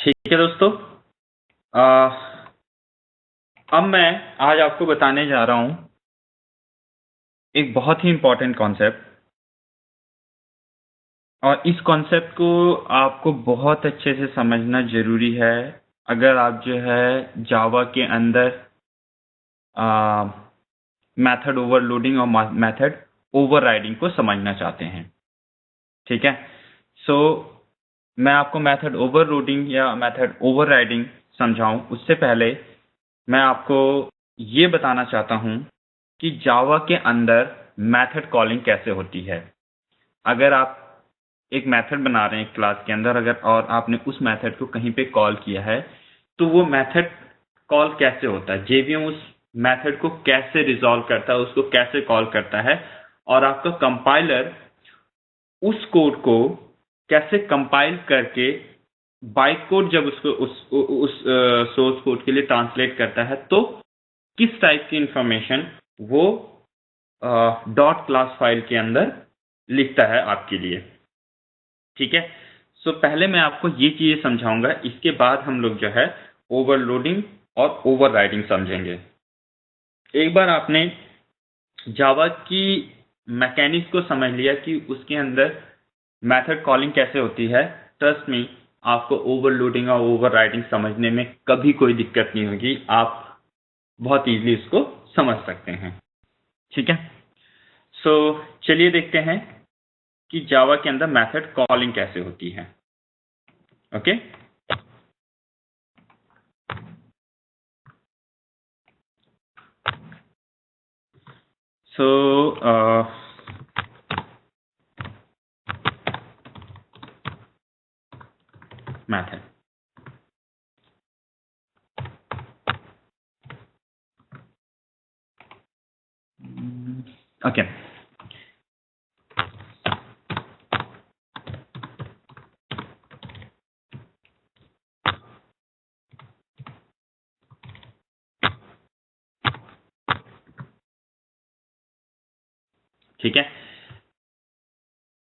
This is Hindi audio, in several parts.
ठीक है दोस्तों, आ, अब मैं आज आपको बताने जा रहा हूं एक बहुत ही इम्पोर्टेंट कॉन्सेप्ट। और इस कॉन्सेप्ट को आपको बहुत अच्छे से समझना जरूरी है अगर आप जो है जावा के अंदर मेथड ओवरलोडिंग और मेथड ओवरराइडिंग को समझना चाहते हैं। ठीक है, सो मैं आपको मेथड ओवरलोडिंग या मेथड ओवरराइडिंग समझाऊं उससे पहले मैं आपको ये बताना चाहता हूं कि जावा के अंदर मेथड कॉलिंग कैसे होती है। अगर आप एक मेथड बना रहे हैं क्लास के अंदर अगर और आपने उस मेथड को कहीं पे कॉल किया है तो वो मेथड कॉल कैसे होता है, जेवीएम उस मेथड को कैसे रिजॉल्व करता है, उसको कैसे कॉल करता है और आपका कंपाइलर उस कोड को कैसे कंपाइल करके बाइट कोड जब उसको उस सोर्स कोड के लिए ट्रांसलेट करता है तो किस टाइप की इंफॉर्मेशन वो डॉट क्लास फाइल के अंदर लिखता है आपके लिए। ठीक है, सो पहले मैं आपको ये चीजें समझाऊंगा, इसके बाद हम लोग जो है ओवरलोडिंग और ओवरराइडिंग समझेंगे। एक बार आपने जावा की मैकेनिक्स को समझ लिया कि उसके अंदर मेथड कॉलिंग कैसे होती है, ट्रस्ट मी आपको ओवरलोडिंग और ओवरराइडिंग समझने में कभी कोई दिक्कत नहीं होगी, आप बहुत इजीली इसको समझ सकते हैं। ठीक है, सो चलिए देखते हैं कि जावा के अंदर मेथड कॉलिंग कैसे होती है। ओके, सो मेथड ओके, ठीक है,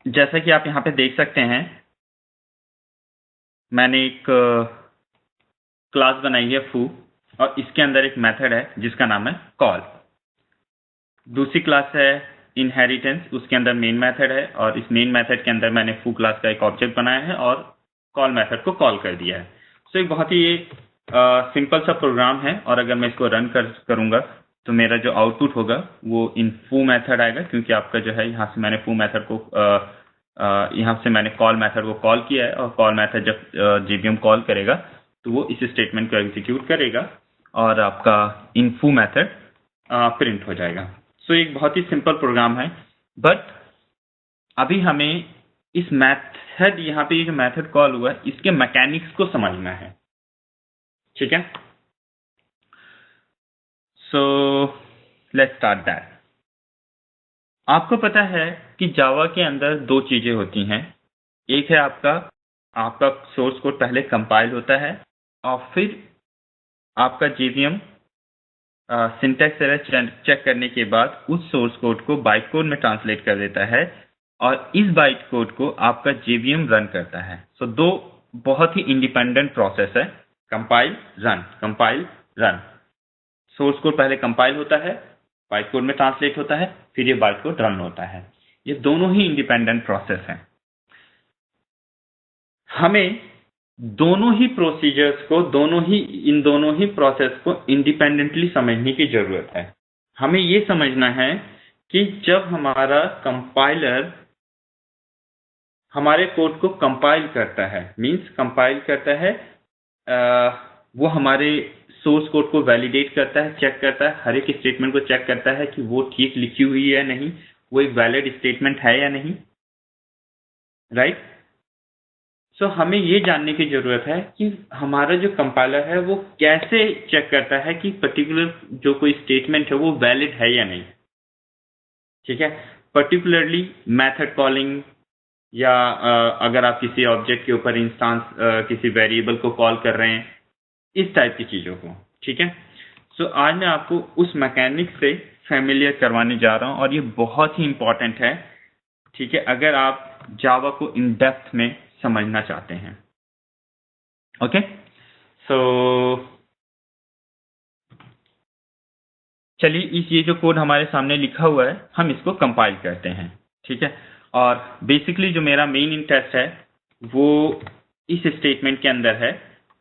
जैसा कि आप यहाँ पे देख सकते हैं मैंने एक क्लास बनाई है फू और इसके अंदर एक मेथड है जिसका नाम है कॉल। दूसरी क्लास है इनहेरिटेंस, उसके अंदर मेन मेथड है और इस मेन मेथड के अंदर मैंने फू क्लास का एक ऑब्जेक्ट बनाया है और कॉल मेथड को कॉल कर दिया है। सो एक बहुत ही सिंपल सा प्रोग्राम है और अगर मैं इसको रन करूंगा तो मेरा जो आउटपुट होगा वो इन फू मेथड आएगा, क्योंकि आपका जो है यहाँ से मैंने फू मेथड को यहाँ से मैंने कॉल मेथड को कॉल किया है और कॉल मेथड जब जेवीएम कॉल करेगा तो वो इस स्टेटमेंट को एग्जीक्यूट करेगा और आपका इनफू मेथड प्रिंट हो जाएगा। सो एक बहुत ही सिंपल प्रोग्राम है, बट अभी हमें इस मेथड यहाँ पे ये जो मेथड कॉल हुआ है इसके मैकेनिक्स को समझना है। ठीक है, सो लेट्स स्टार्ट दैट। आपको पता है कि जावा के अंदर दो चीजें होती हैं, एक है आपका सोर्स कोड पहले कंपाइल होता है और फिर आपका जेवीएम सिंटैक्स एरर चेक करने के बाद उस सोर्स कोड को बाइट कोड में ट्रांसलेट कर देता है और इस बाइट कोड को आपका जेवीएम रन करता है। सो दो बहुत ही इंडिपेंडेंट प्रोसेस है, कंपाइल रन। सोर्स कोड पहले कंपाइल होता है, बाइट कोड में ट्रांसलेट होता है, फिर ये बाइट कोड रन होता है। ये दोनों ही इंडिपेंडेंट प्रोसेस हैं। हमें दोनों ही प्रोसीजर्स को इन दोनों ही प्रोसेस को इंडिपेंडेंटली समझने की जरूरत है। हमें ये समझना है कि जब हमारा कंपाइलर हमारे कोड को कंपाइल करता है, मींस कंपाइल करता है, वो हमारे सोर्स कोड को वैलिडेट करता है, चेक करता है, हर एक स्टेटमेंट को चेक करता है कि वो ठीक लिखी हुई है या नहीं, वो एक वैलिड स्टेटमेंट है या नहीं, राइट। सो हमें ये जानने की जरूरत है कि हमारा जो कंपाइलर है वो कैसे चेक करता है कि पर्टिकुलर जो कोई स्टेटमेंट है वो वैलिड है या नहीं। ठीक है, पर्टिकुलरली मेथड कॉलिंग या अगर आप किसी ऑब्जेक्ट के ऊपर इंस्टेंस किसी वेरिएबल को कॉल कर रहे हैं, इस टाइप की चीजों को। ठीक है, सो आज मैं आपको उस मैकेनिक से फैमिलियर करवाने जा रहा हूं और ये बहुत ही इंपॉर्टेंट है। ठीक है, अगर आप जावा को इन डेप्थ में समझना चाहते हैं। ओके, सो चलिए इस ये जो कोड हमारे सामने लिखा हुआ है हम इसको कंपाइल करते हैं, ठीक है। और बेसिकली जो मेरा मेन इंटरेस्ट है वो इस स्टेटमेंट के अंदर है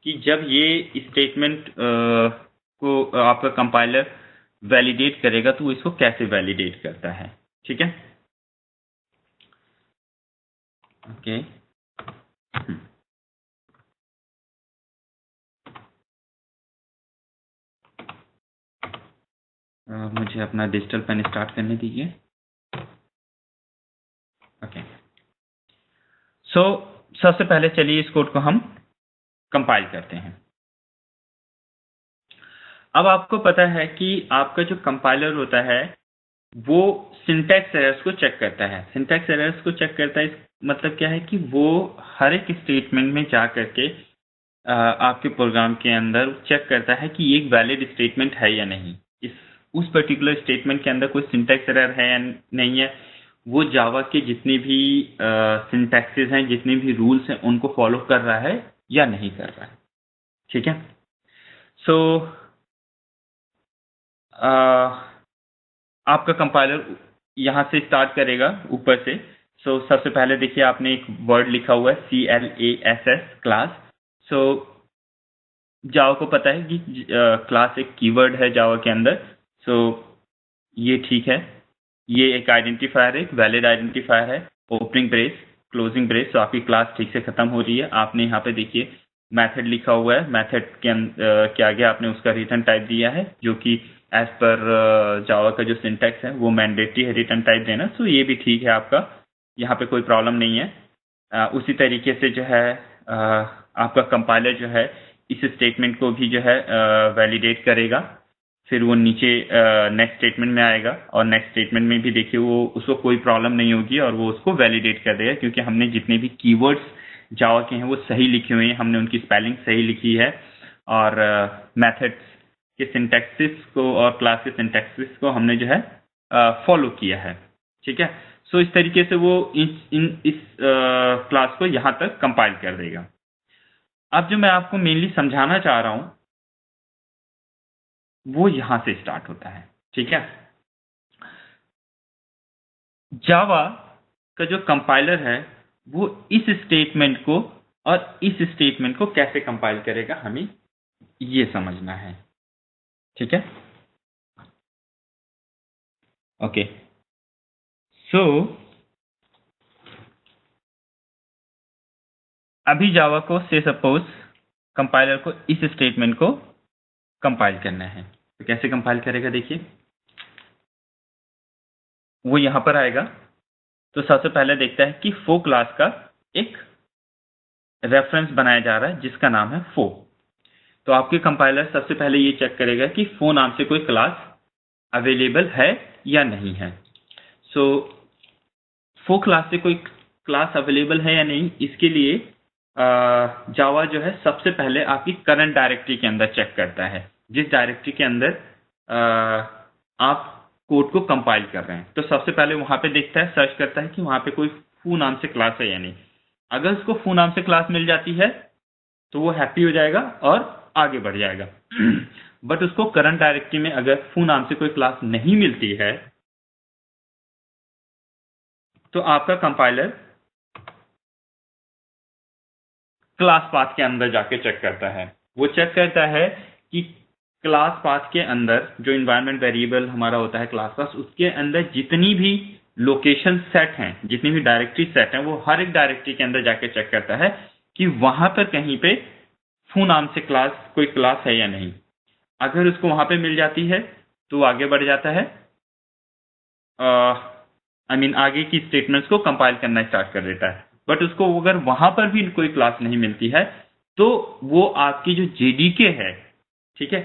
कि जब ये स्टेटमेंट को आपका कंपाइलर वैलिडेट करेगा तो वो इसको कैसे वैलिडेट करता है, ठीक है। ओके, मुझे अपना डिजिटल पेन स्टार्ट करने दीजिए। ओके, सो सबसे पहले चलिए इस कोड को हम कंपाइल करते हैं। अब आपको पता है कि आपका जो कंपाइलर होता है वो सिंटैक्स एरर्स को चेक करता है। सिंटैक्स एरर्स को चेक करता है मतलब क्या है कि वो हर एक स्टेटमेंट में जा करके आपके प्रोग्राम के अंदर चेक करता है कि ये एक वैलिड स्टेटमेंट है या नहीं। इस उस पर्टिकुलर स्टेटमेंट के अंदर कोई सिंटैक्स एरर है या नहीं है, वो जावा के जितने भी सिंटैक्सेस हैं, जितने भी रूल्स हैं, उनको फॉलो कर रहा है या नहीं कर रहा है, ठीक है। सो आपका कंपाइलर यहाँ से स्टार्ट करेगा ऊपर से। सो सबसे पहले देखिए आपने एक वर्ड लिखा हुआ है CLASS क्लास। सो जावा को पता है कि क्लास एक कीवर्ड है जावा के अंदर। सो ये ठीक है, ये एक आइडेंटिफायर है, एक वैलिड आइडेंटिफायर है। ओपनिंग ब्रेस, क्लोजिंग ब्रेस, तो आपकी क्लास ठीक से खत्म हो रही है। आपने यहाँ पे देखिए मेथड लिखा हुआ है, मेथड के आगे आपने उसका रिटर्न टाइप दिया है जो कि एज पर जावा का जो सिंटैक्स है वो मैंडेटरी है रिटर्न टाइप देना। सो ये भी ठीक है आपका, यहाँ पे कोई प्रॉब्लम नहीं है। उसी तरीके से जो है आपका कंपाइलर जो है इस स्टेटमेंट को भी जो है वैलिडेट करेगा। फिर वो नीचे नेक्स्ट स्टेटमेंट में आएगा और नेक्स्ट स्टेटमेंट में भी देखिए वो उसको कोई प्रॉब्लम नहीं होगी और वो उसको वैलिडेट कर देगा, क्योंकि हमने जितने भी कीवर्ड्स जावा के हैं वो सही लिखे हुए हैं, हमने उनकी स्पेलिंग सही लिखी है और मेथड्स के सिंटैक्सिस को और क्लास के सिंटैक्सिस को हमने जो है फॉलो किया है, ठीक है। सो इस तरीके से वो इस क्लास को यहाँ तक कंपाइल कर देगा। अब जो मैं आपको मेनली समझाना चाह रहा हूँ वो यहां से स्टार्ट होता है, ठीक है। जावा का जो कंपाइलर है वो इस स्टेटमेंट को और इस स्टेटमेंट को कैसे कंपाइल करेगा हमें ये समझना है, ठीक है। ओके, सो अभी जावा को से सपोज कंपाइलर को इस स्टेटमेंट को कंपाइल करना है, तो कैसे कंपाइल करेगा देखिए। वो यहां पर आएगा तो सबसे पहले देखता है कि फो क्लास का एक रेफरेंस बनाया जा रहा है जिसका नाम है फो। तो आपके कंपाइलर सबसे पहले ये चेक करेगा कि फो नाम से कोई क्लास अवेलेबल है या नहीं है। सो फो क्लास से कोई क्लास अवेलेबल है या नहीं, इसके लिए जावा जो है सबसे पहले आपकी करंट डायरेक्टरी के अंदर चेक करता है, जिस डायरेक्टरी के अंदर आप कोड को कंपाइल कर रहे हैं। तो सबसे पहले वहां पे देखता है, सर्च करता है कि वहां पे कोई फू नाम से क्लास है या नहीं। अगर उसको फू नाम से क्लास मिल जाती है तो वो हैप्पी हो जाएगा और आगे बढ़ जाएगा। बट उसको करंट डायरेक्टरी में अगर फू नाम से कोई क्लास नहीं मिलती है तो आपका कंपाइलर क्लास पाथ के अंदर जाके चेक करता है। वो चेक करता है कि क्लास पाथ के अंदर जो इन्वायरमेंट वेरिएबल हमारा होता है क्लास पाथ, उसके अंदर जितनी भी लोकेशन सेट हैं, जितनी भी डायरेक्टरी सेट हैं, वो हर एक डायरेक्टरी के अंदर जाके चेक करता है कि वहां पर कहीं पे फू नाम से क्लास कोई क्लास है या नहीं। अगर उसको वहां पे मिल जाती है तो आगे बढ़ जाता है, आगे की स्टेटमेंट्स को कंपाइल करना स्टार्ट कर देता है। बट उसको अगर वहां पर भी कोई क्लास नहीं मिलती है तो वो आपकी जो जेडीके है, ठीक है,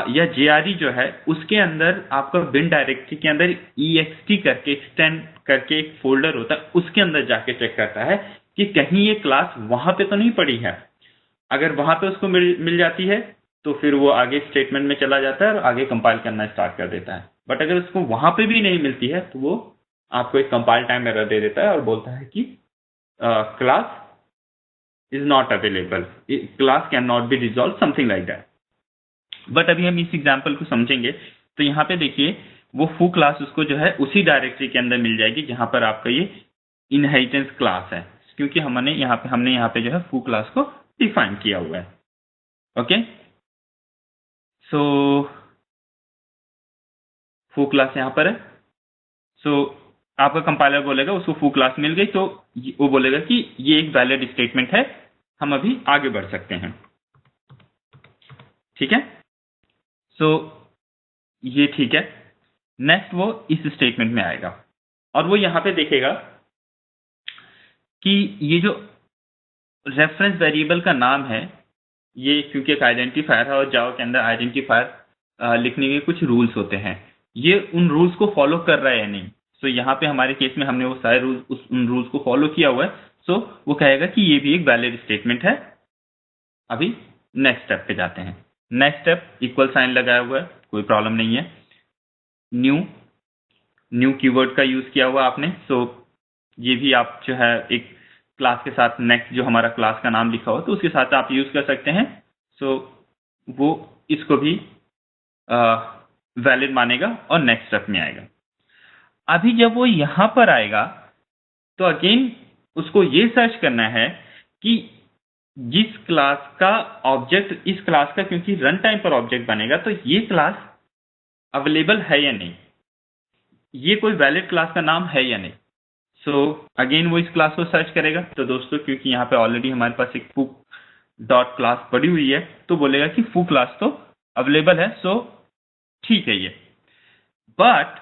या जेआरई जो है, उसके अंदर आपका बिन डायरेक्टरी के अंदर EXT करके एक्सटेंड करके एक फोल्डर होता है, उसके अंदर जाके चेक करता है कि कहीं ये क्लास वहां पे तो नहीं पड़ी है। अगर वहां पे उसको मिल जाती है तो फिर वो आगे स्टेटमेंट में चला जाता है और आगे कंपाइल करना स्टार्ट कर देता है। बट अगर उसको वहां पे भी नहीं मिलती है तो वो आपको एक कंपाइल टाइम एरर दे देता है और बोलता है कि class is not available, class cannot be resolved, something like that. But अभी हम इस एग्जाम्पल को समझेंगे। तो यहाँ पे देखिए वो foo क्लास उसको जो है उसी डायरेक्टरी के अंदर मिल जाएगी जहां पर आपका ये इनहेरिटेंस क्लास है, क्योंकि हमने यहाँ पे जो है foo क्लास को डिफाइन किया हुआ है। ओके, सो foo क्लास यहाँ पर है। सो आपका कंपाइलर बोलेगा उसको foo क्लास मिल गई, तो वो बोलेगा कि ये एक वैलिड स्टेटमेंट है, हम अभी आगे बढ़ सकते हैं। ठीक है, सो ये ठीक है। नेक्स्ट वो इस स्टेटमेंट में आएगा और वो यहां पे देखेगा कि ये जो रेफरेंस वेरिएबल का नाम है, ये क्योंकि एक आइडेंटिफायर है और जावा के अंदर आइडेंटिफायर लिखने के कुछ रूल्स होते हैं, ये उन रूल्स को फॉलो कर रहा है या नहीं। सो यहाँ पे हमारे केस में हमने वो सारे उन रूल्स को फॉलो किया हुआ है, सो वो कहेगा कि ये भी एक वैलिड स्टेटमेंट है। अभी नेक्स्ट स्टेप पे जाते हैं। नेक्स्ट स्टेप इक्वल साइन लगाया हुआ है, कोई प्रॉब्लम नहीं है। न्यू कीवर्ड का यूज किया हुआ आपने, सो ये भी आप जो है एक क्लास के साथ नेक्स्ट जो हमारा क्लास का नाम लिखा हो तो उसके साथ आप यूज कर सकते हैं। सो वो इसको भी वैलिड मानेगा और नेक्स्ट स्टेप में आएगा। अभी जब वो यहां पर आएगा तो अगेन उसको ये सर्च करना है कि जिस क्लास का ऑब्जेक्ट इस क्लास का, क्योंकि रन टाइम पर ऑब्जेक्ट बनेगा, तो ये क्लास अवेलेबल है या नहीं, ये कोई वैलिड क्लास का नाम है या नहीं। सो अगेन वो इस क्लास को सर्च करेगा। तो दोस्तों क्योंकि यहाँ पे ऑलरेडी हमारे पास एक foo डॉट क्लास पड़ी हुई है, तो बोलेगा कि foo क्लास तो अवेलेबल है, सो ठीक है ये। बट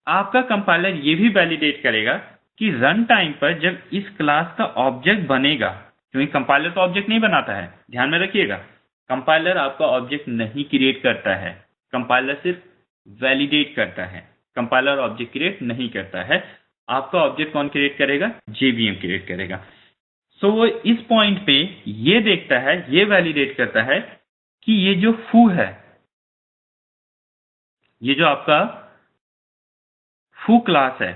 आपका कंपाइलर ये भी वैलिडेट करेगा कि रन टाइम पर जब इस क्लास का ऑब्जेक्ट बनेगा, क्योंकि कंपाइलर तो ऑब्जेक्ट नहीं बनाता है, ध्यान में रखिएगा, कंपाइलर आपका ऑब्जेक्ट नहीं क्रिएट करता है, कंपाइलर सिर्फ वैलिडेट करता है, कंपाइलर ऑब्जेक्ट क्रिएट नहीं करता है। आपका ऑब्जेक्ट कौन क्रिएट करेगा? जेवीएम क्रिएट करेगा। सो वो इस पॉइंट पे ये देखता है, ये वैलिडेट करता है कि ये जो foo है, ये जो आपका foo क्लास है,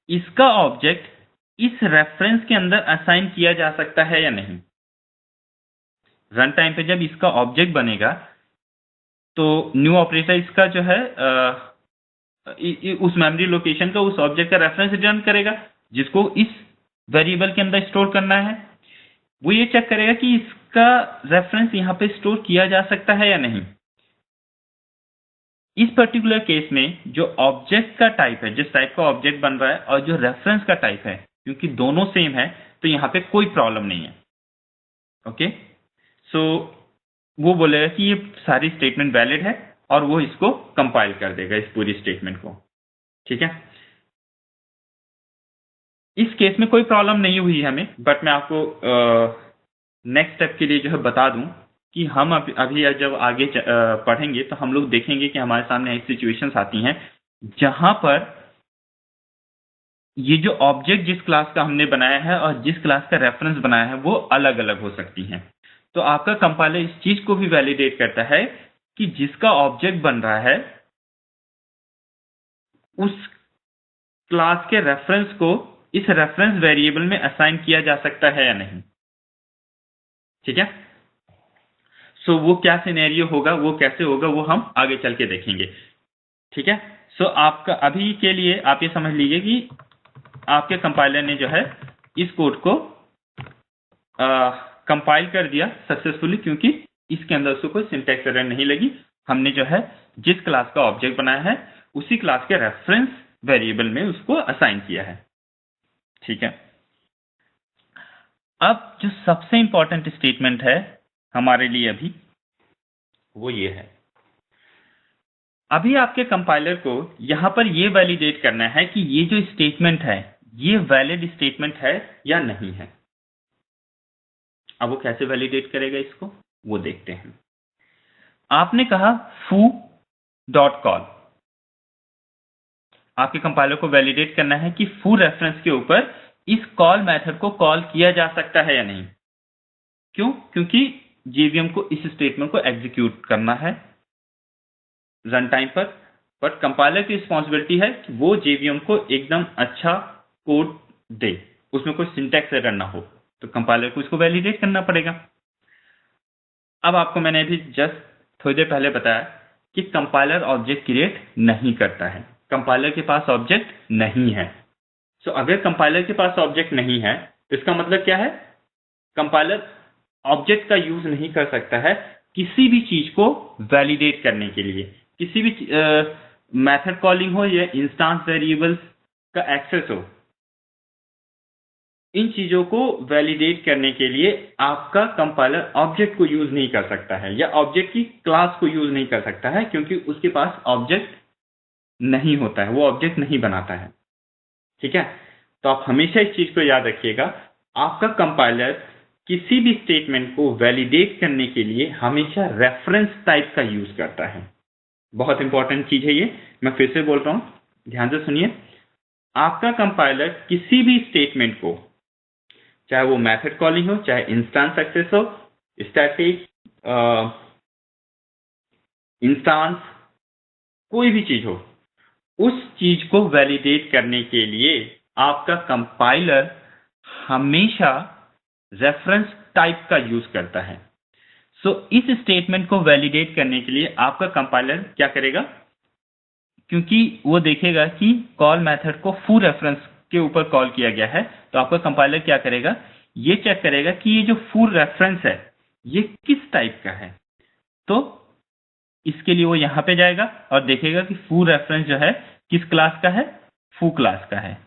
इसका ऑब्जेक्ट इस रेफरेंस के अंदर असाइन किया जा सकता है या नहीं। रन टाइम पे जब इसका ऑब्जेक्ट बनेगा तो न्यू ऑपरेटर इसका जो है उस मेमोरी लोकेशन का, उस ऑब्जेक्ट का रेफरेंस रिटर्न करेगा जिसको इस वेरिएबल के अंदर स्टोर करना है। वो ये चेक करेगा कि इसका रेफरेंस यहाँ पे स्टोर किया जा सकता है या नहीं। इस पर्टिकुलर केस में जो ऑब्जेक्ट का टाइप है, जिस टाइप का ऑब्जेक्ट बन रहा है, और जो रेफरेंस का टाइप है, क्योंकि दोनों सेम है, तो यहाँ पे कोई प्रॉब्लम नहीं है। ओके, सो वो बोलेगा कि ये सारी स्टेटमेंट वैलिड है और वो इसको कंपाइल कर देगा, इस पूरी स्टेटमेंट को। ठीक है, इस केस में कोई प्रॉब्लम नहीं हुई हमें, बट मैं आपको नेक्स्ट स्टेप के लिए जो है बता दूं कि हम अभी जब आगे पढ़ेंगे तो हम लोग देखेंगे कि हमारे सामने ऐसी सिचुएशंस आती हैं जहां पर ये जो ऑब्जेक्ट जिस क्लास का हमने बनाया है और जिस क्लास का रेफरेंस बनाया है वो अलग अलग हो सकती हैं। तो आपका कंपाइलर इस चीज को भी वैलिडेट करता है कि जिसका ऑब्जेक्ट बन रहा है उस क्लास के रेफरेंस को इस रेफरेंस वेरिएबल में असाइन किया जा सकता है या नहीं। ठीक है, सो वो क्या सिनेरियो होगा, वो कैसे होगा, वो हम आगे चल के देखेंगे। ठीक है, सो आपका अभी के लिए आप ये समझ लीजिए कि आपके कंपाइलर ने जो है इस कोड को कंपाइल कर दिया सक्सेसफुली, क्योंकि इसके अंदर उसको कोई सिंटैक्स एरर नहीं लगी। हमने जो है जिस क्लास का ऑब्जेक्ट बनाया है उसी क्लास के रेफरेंस वेरिएबल में उसको असाइन किया है। ठीक है, अब जो सबसे इंपॉर्टेंट स्टेटमेंट है हमारे लिए अभी वो ये है। अभी आपके कंपाइलर को यहां पर ये वैलिडेट करना है कि ये जो स्टेटमेंट है ये वैलिड स्टेटमेंट है या नहीं है। अब वो कैसे वैलिडेट करेगा इसको, वो देखते हैं। आपने कहा foo.call, आपके कंपाइलर को वैलिडेट करना है कि foo रेफरेंस के ऊपर इस कॉल मेथड को कॉल किया जा सकता है या नहीं। क्यों? क्योंकि जेवीएम को इस स्टेटमेंट को एग्जीक्यूट करना है रन टाइम पर, बट कंपाइलर की रिस्पॉन्सिबिलिटी है कि वो जेवीएम को एकदम अच्छा कोड दे, उसमें कोई सिंटैक्स एरर ना हो। तो कंपाइलर को इसको वैलिडेट करना पड़ेगा। अब आपको मैंने अभी जस्ट थोड़ी देर पहले बताया कि कंपाइलर ऑब्जेक्ट क्रिएट नहीं करता है, कंपाइलर के पास ऑब्जेक्ट नहीं है। सो अगर कंपाइलर के पास ऑब्जेक्ट नहीं है तो इसका मतलब क्या है, कंपाइलर ऑब्जेक्ट का यूज नहीं कर सकता है किसी भी चीज को वैलिडेट करने के लिए। किसी भी मेथड कॉलिंग हो या इंस्टेंस वेरिएबल्स का एक्सेस हो, इन चीजों को वैलिडेट करने के लिए आपका कंपाइलर ऑब्जेक्ट को यूज नहीं कर सकता है या ऑब्जेक्ट की क्लास को यूज नहीं कर सकता है, क्योंकि उसके पास ऑब्जेक्ट नहीं होता है, वो ऑब्जेक्ट नहीं बनाता है। ठीक है, तो आप हमेशा इस चीज को याद रखिएगा, आपका कंपाइलर किसी भी स्टेटमेंट को वैलिडेट करने के लिए हमेशा रेफरेंस टाइप का यूज करता है। बहुत इंपॉर्टेंट चीज है ये, मैं फिर से बोल रहा हूं, ध्यान से सुनिए। आपका कंपाइलर किसी भी स्टेटमेंट को, चाहे वो मेथड कॉलिंग हो, चाहे इंस्टेंस एक्सेस हो, स्टैटिक इंस्टेंस, कोई भी चीज हो, उस चीज को वैलिडेट करने के लिए आपका कंपाइलर हमेशा रेफरेंस टाइप का यूज करता है। सो इस स्टेटमेंट को वैलिडेट करने के लिए आपका कंपाइलर क्या करेगा, क्योंकि वो देखेगा कि कॉल मेथड को फुल रेफरेंस के ऊपर कॉल किया गया है, तो आपका कंपाइलर क्या करेगा, ये चेक करेगा कि ये जो फुल रेफरेंस है ये किस टाइप का है। तो इसके लिए वो यहां पे जाएगा और देखेगा कि फुल रेफरेंस जो है किस क्लास का है, फू क्लास का है।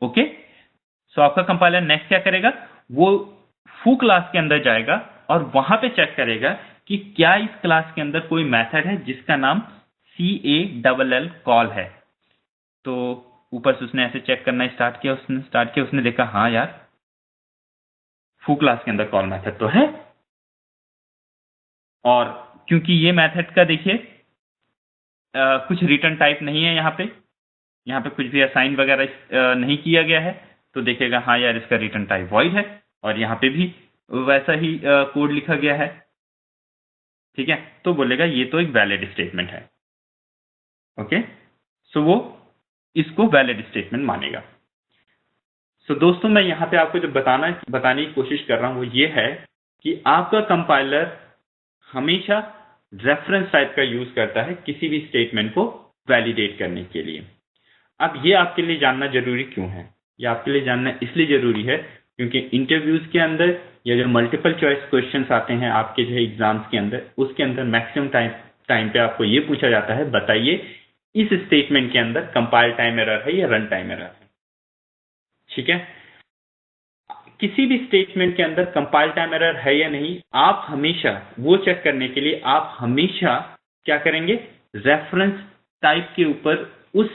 ओके, सो आपका कंपाइलर नेक्स्ट क्या करेगा, वो फू क्लास के अंदर जाएगा और वहां पे चेक करेगा कि क्या इस क्लास के अंदर कोई मेथड है जिसका नाम CALL कॉल है। तो ऊपर से उसने ऐसे चेक करना स्टार्ट किया, उसने देखा हाँ यार फू क्लास के अंदर कॉल मेथड तो है, और क्योंकि ये मेथड का देखिए कुछ रिटर्न टाइप नहीं है, यहाँ पे कुछ भी असाइन वगैरह नहीं किया गया है, तो देखेगा हाँ यार इसका रिटर्न टाइप वॉइड है, और यहाँ पे भी वैसा ही कोड लिखा गया है। ठीक है, तो बोलेगा ये तो एक वैलिड स्टेटमेंट है। ओके, सो वो इसको वैलिड स्टेटमेंट मानेगा। सो दोस्तों, मैं यहाँ पे आपको जो बताने की कोशिश कर रहा हूँ वो ये है कि आपका कंपाइलर हमेशा रेफरेंस टाइप का यूज करता है किसी भी स्टेटमेंट को वैलिडेट करने के लिए। अब ये आपके लिए जानना जरूरी क्यों है, ये आपके लिए जानना इसलिए जरूरी है क्योंकि इंटरव्यूज के अंदर या जो मल्टीपल चॉइस क्वेश्चंस आते हैं आपके जो एग्जाम्स के अंदर, उसके अंदर मैक्सिमम टाइम पे आपको ये पूछा जाता है, बताइए इस स्टेटमेंट के अंदर कंपाइल टाइम एरर है या रन टाइम एरर है। ठीक है, किसी भी स्टेटमेंट के अंदर कंपाइल टाइम एरर है या नहीं, आप हमेशा वो चेक करने के लिए आप हमेशा क्या करेंगे, रेफरेंस टाइप के ऊपर उस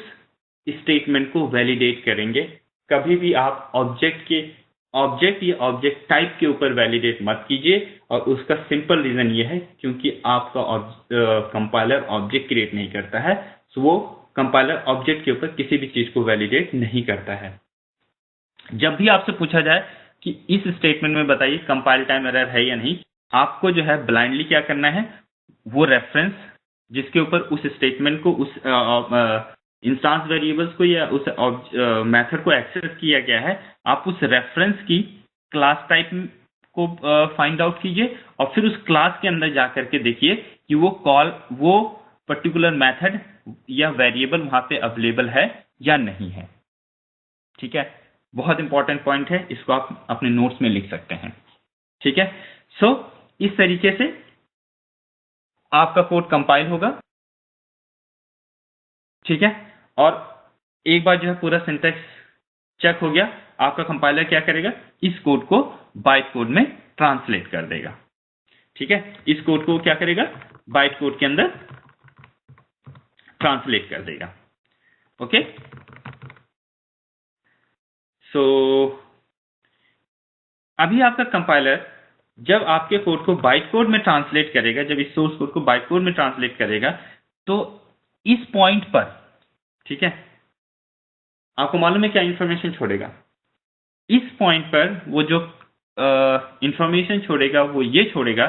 स्टेटमेंट को वैलिडेट करेंगे। कभी भी आप ऑब्जेक्ट या ऑब्जेक्ट टाइप के ऊपर वैलिडेट मत कीजिए, और उसका सिंपल रीजन ये है क्योंकि आपका कंपाइलर ऑब्जेक्ट क्रिएट नहीं करता है, सो वो कंपाइलर ऑब्जेक्ट के ऊपर किसी भी चीज को वैलिडेट नहीं करता है। जब भी आपसे पूछा जाए कि इस स्टेटमेंट में बताइए कंपाइल टाइम एरर है या नहीं, आपको जो है ब्लाइंडली क्या करना है, वो रेफरेंस जिसके ऊपर उस स्टेटमेंट को, उस इंस्टेंस वेरिएबल्स को या उस मेथड को एक्सेस किया गया है, आप उस रेफरेंस की क्लास टाइप को फाइंड आउट कीजिए, और फिर उस क्लास के अंदर जाकर के देखिए कि वो पर्टिकुलर मेथड या वेरिएबल वहां पे अवेलेबल है या नहीं है। ठीक है, बहुत इंपॉर्टेंट पॉइंट है, इसको आप अपने नोट्स में लिख सकते हैं। ठीक है, सो इस तरीके से आपका कोड कंपाइल होगा। ठीक है, और एक बार जो है पूरा सिंटैक्स चेक हो गया, आपका कंपाइलर क्या करेगा, इस कोड को बाइट कोड में ट्रांसलेट कर देगा। ठीक है, इस कोड को क्या करेगा, बाइट कोड के अंदर ट्रांसलेट कर देगा। ओके, सो अभी आपका कंपाइलर जब आपके कोड को बाइट कोड में ट्रांसलेट करेगा, जब इस सोर्स कोड को बाइट कोड में ट्रांसलेट करेगा, तो इस पॉइंट पर, ठीक है, आपको मालूम है क्या इंफॉर्मेशन छोड़ेगा, इस पॉइंट पर वो जो इंफॉर्मेशन छोड़ेगा वो ये छोड़ेगा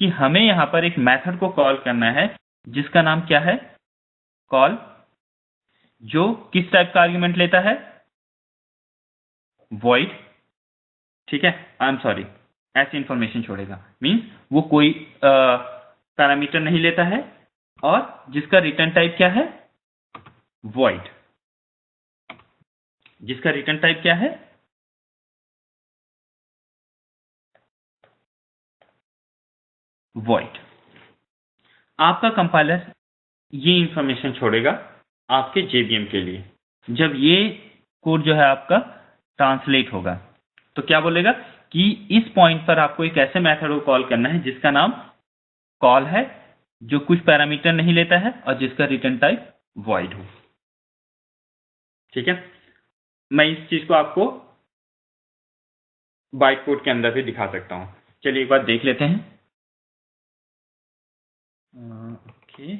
कि हमें यहां पर एक मेथड को कॉल करना है जिसका नाम क्या है, कॉल, जो किस टाइप का आर्गुमेंट लेता है, वॉइड। ठीक है, आई एम सॉरी, ऐसी इंफॉर्मेशन छोड़ेगा, मीन्स वो कोई पैरामीटर नहीं लेता है और जिसका रिटर्न टाइप क्या है, वॉइड। जिसका रिटर्न टाइप क्या है, वॉइड। आपका कंपाइलर ये इंफॉर्मेशन छोड़ेगा आपके जेवीएम के लिए। जब ये कोड जो है आपका ट्रांसलेट होगा तो क्या बोलेगा कि इस पॉइंट पर आपको एक ऐसे मेथड को कॉल करना है जिसका नाम कॉल है, जो कुछ पैरामीटर नहीं लेता है और जिसका रिटर्न टाइप वॉइड हो। ठीक है, मैं इस चीज को आपको बाइट कोड के अंदर भी दिखा सकता हूं। चलिए एक बार देख लेते हैं। ओके,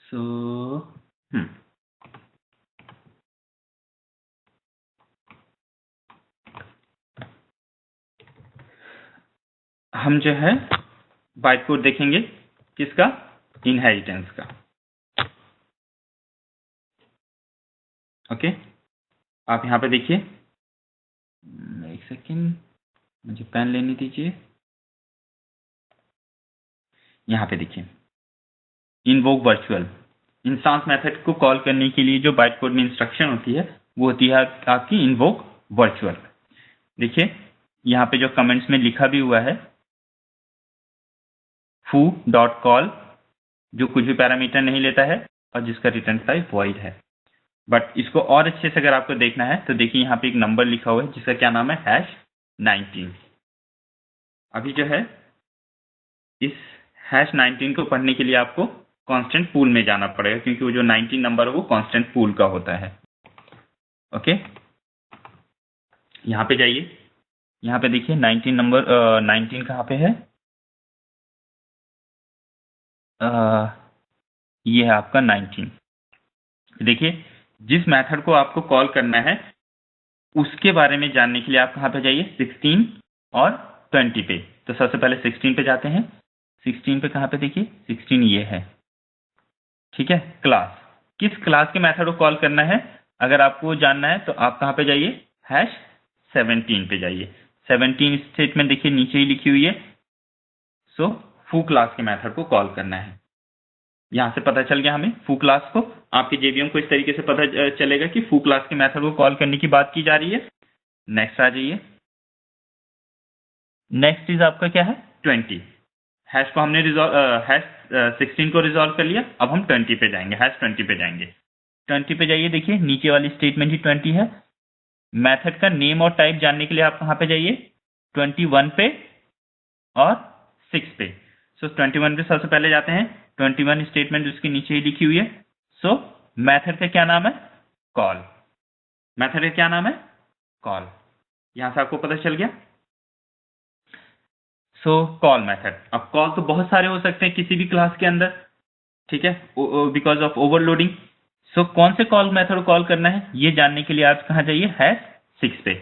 सो हम जो है बाइट कोड देखेंगे किसका, इनहेरिटेंस का। ओके, आप यहां पे देखिए, एक सेकेंड मुझे पेन लेनी दीजिए। यहां पे देखिए, इनवोक वर्चुअल इंस्टेंस मेथड को कॉल करने के लिए जो बाइट कोड में इंस्ट्रक्शन होती है वो होती है आपकी इनवोक वर्चुअल। देखिए यहां पे जो कमेंट्स में लिखा भी हुआ है, foo.call जो कुछ भी पैरामीटर नहीं लेता है और जिसका रिटर्न टाइप वॉइड है। बट इसको और अच्छे से अगर आपको देखना है तो देखिए यहाँ पे एक नंबर लिखा हुआ है जिसका क्या नाम है, #19। अभी जो है इस #19 को पढ़ने के लिए आपको कांस्टेंट पूल में जाना पड़ेगा, क्योंकि वो जो 19 नंबर है वो कांस्टेंट पूल का होता है। ओके, यहाँ पे जाइए, यहाँ पे देखिए 19 नंबर, 19 कहाँ पे है, ये है आपका 19। देखिए जिस मेथड को आपको कॉल करना है उसके बारे में जानने के लिए आप कहाँ पे जाइए, 16 और 20 पे। तो सबसे पहले 16 पे जाते हैं। 16 पे कहाँ पे देखिए, 16 ये है। ठीक है, क्लास, किस क्लास के मेथड को कॉल करना है अगर आपको जानना है तो आप कहाँ पे जाइए, #17 पे जाइए। 17 स्टेटमेंट देखिए नीचे ही लिखी हुई है। सो फू क्लास के मेथड को कॉल करना है। यहां से पता चल गया हमें फू क्लास को, आपके जेवीएम को इस तरीके से पता चलेगा कि फू क्लास के मेथड को कॉल करने की बात की जा रही है। नेक्स्ट आ जाइए, नेक्स्ट इज आपका क्या है, 20। हैश को हमने हैश 16 को रिजॉल्व कर लिया, अब हम 20 पे जाएंगे, #20 पे जाएंगे। 20 पे जाइए, देखिए नीचे वाली स्टेटमेंट ही 20 है। मेथड का नेम और टाइप जानने के लिए आप कहां पे जाइए, 21 पे और 6 पे। सो 21 पे सबसे पहले जाते हैं, 21 स्टेटमेंट उसके नीचे ही लिखी हुई है। सो मेथड का क्या नाम है, कॉल। मेथड का क्या नाम है, कॉल। यहां से आपको पता चल गया। सो कॉल मेथड, अब कॉल तो बहुत सारे हो सकते हैं किसी भी क्लास के अंदर, ठीक है, बिकॉज ऑफ ओवरलोडिंग। सो कौन से कॉल मेथड कॉल करना है ये जानने के लिए आप कहां जाइए, #6 पे।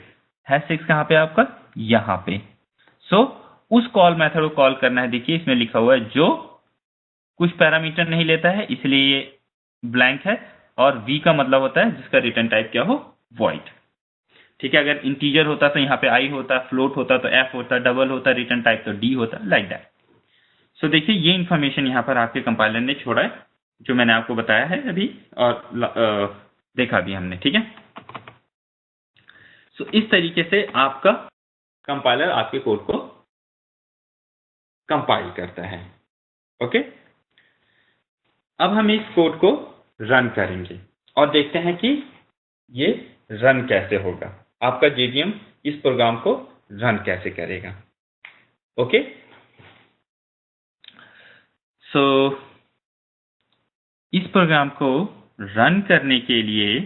#6 कहां पे आपका, यहां पे। सो उस कॉल मेथड को कॉल करना है, देखिए इसमें लिखा हुआ है जो कुछ पैरामीटर नहीं लेता है, इसलिए ये ब्लैंक है, और वी का मतलब होता है जिसका रिटर्न टाइप क्या हो, वॉइड। ठीक है, अगर इंटीजर होता तो यहाँ पे आई होता, फ्लोट होता तो एफ होता, डबल होता, रिटर्न टाइप तो डी होता, लाइक दैट। सो देखिए ये इंफॉर्मेशन यहाँ पर आपके कंपाइलर ने छोड़ा है, जो मैंने आपको बताया है अभी और देखा भी हमने। ठीक है, सो इस तरीके से आपका कंपाइलर आपके कोड को कंपाइल करता है। ओके, अब हम इस कोड को रन करेंगे और देखते हैं कि ये रन कैसे होगा, आपका जेवीएम इस प्रोग्राम को रन कैसे करेगा। ओके, सो इस प्रोग्राम को रन करने के लिए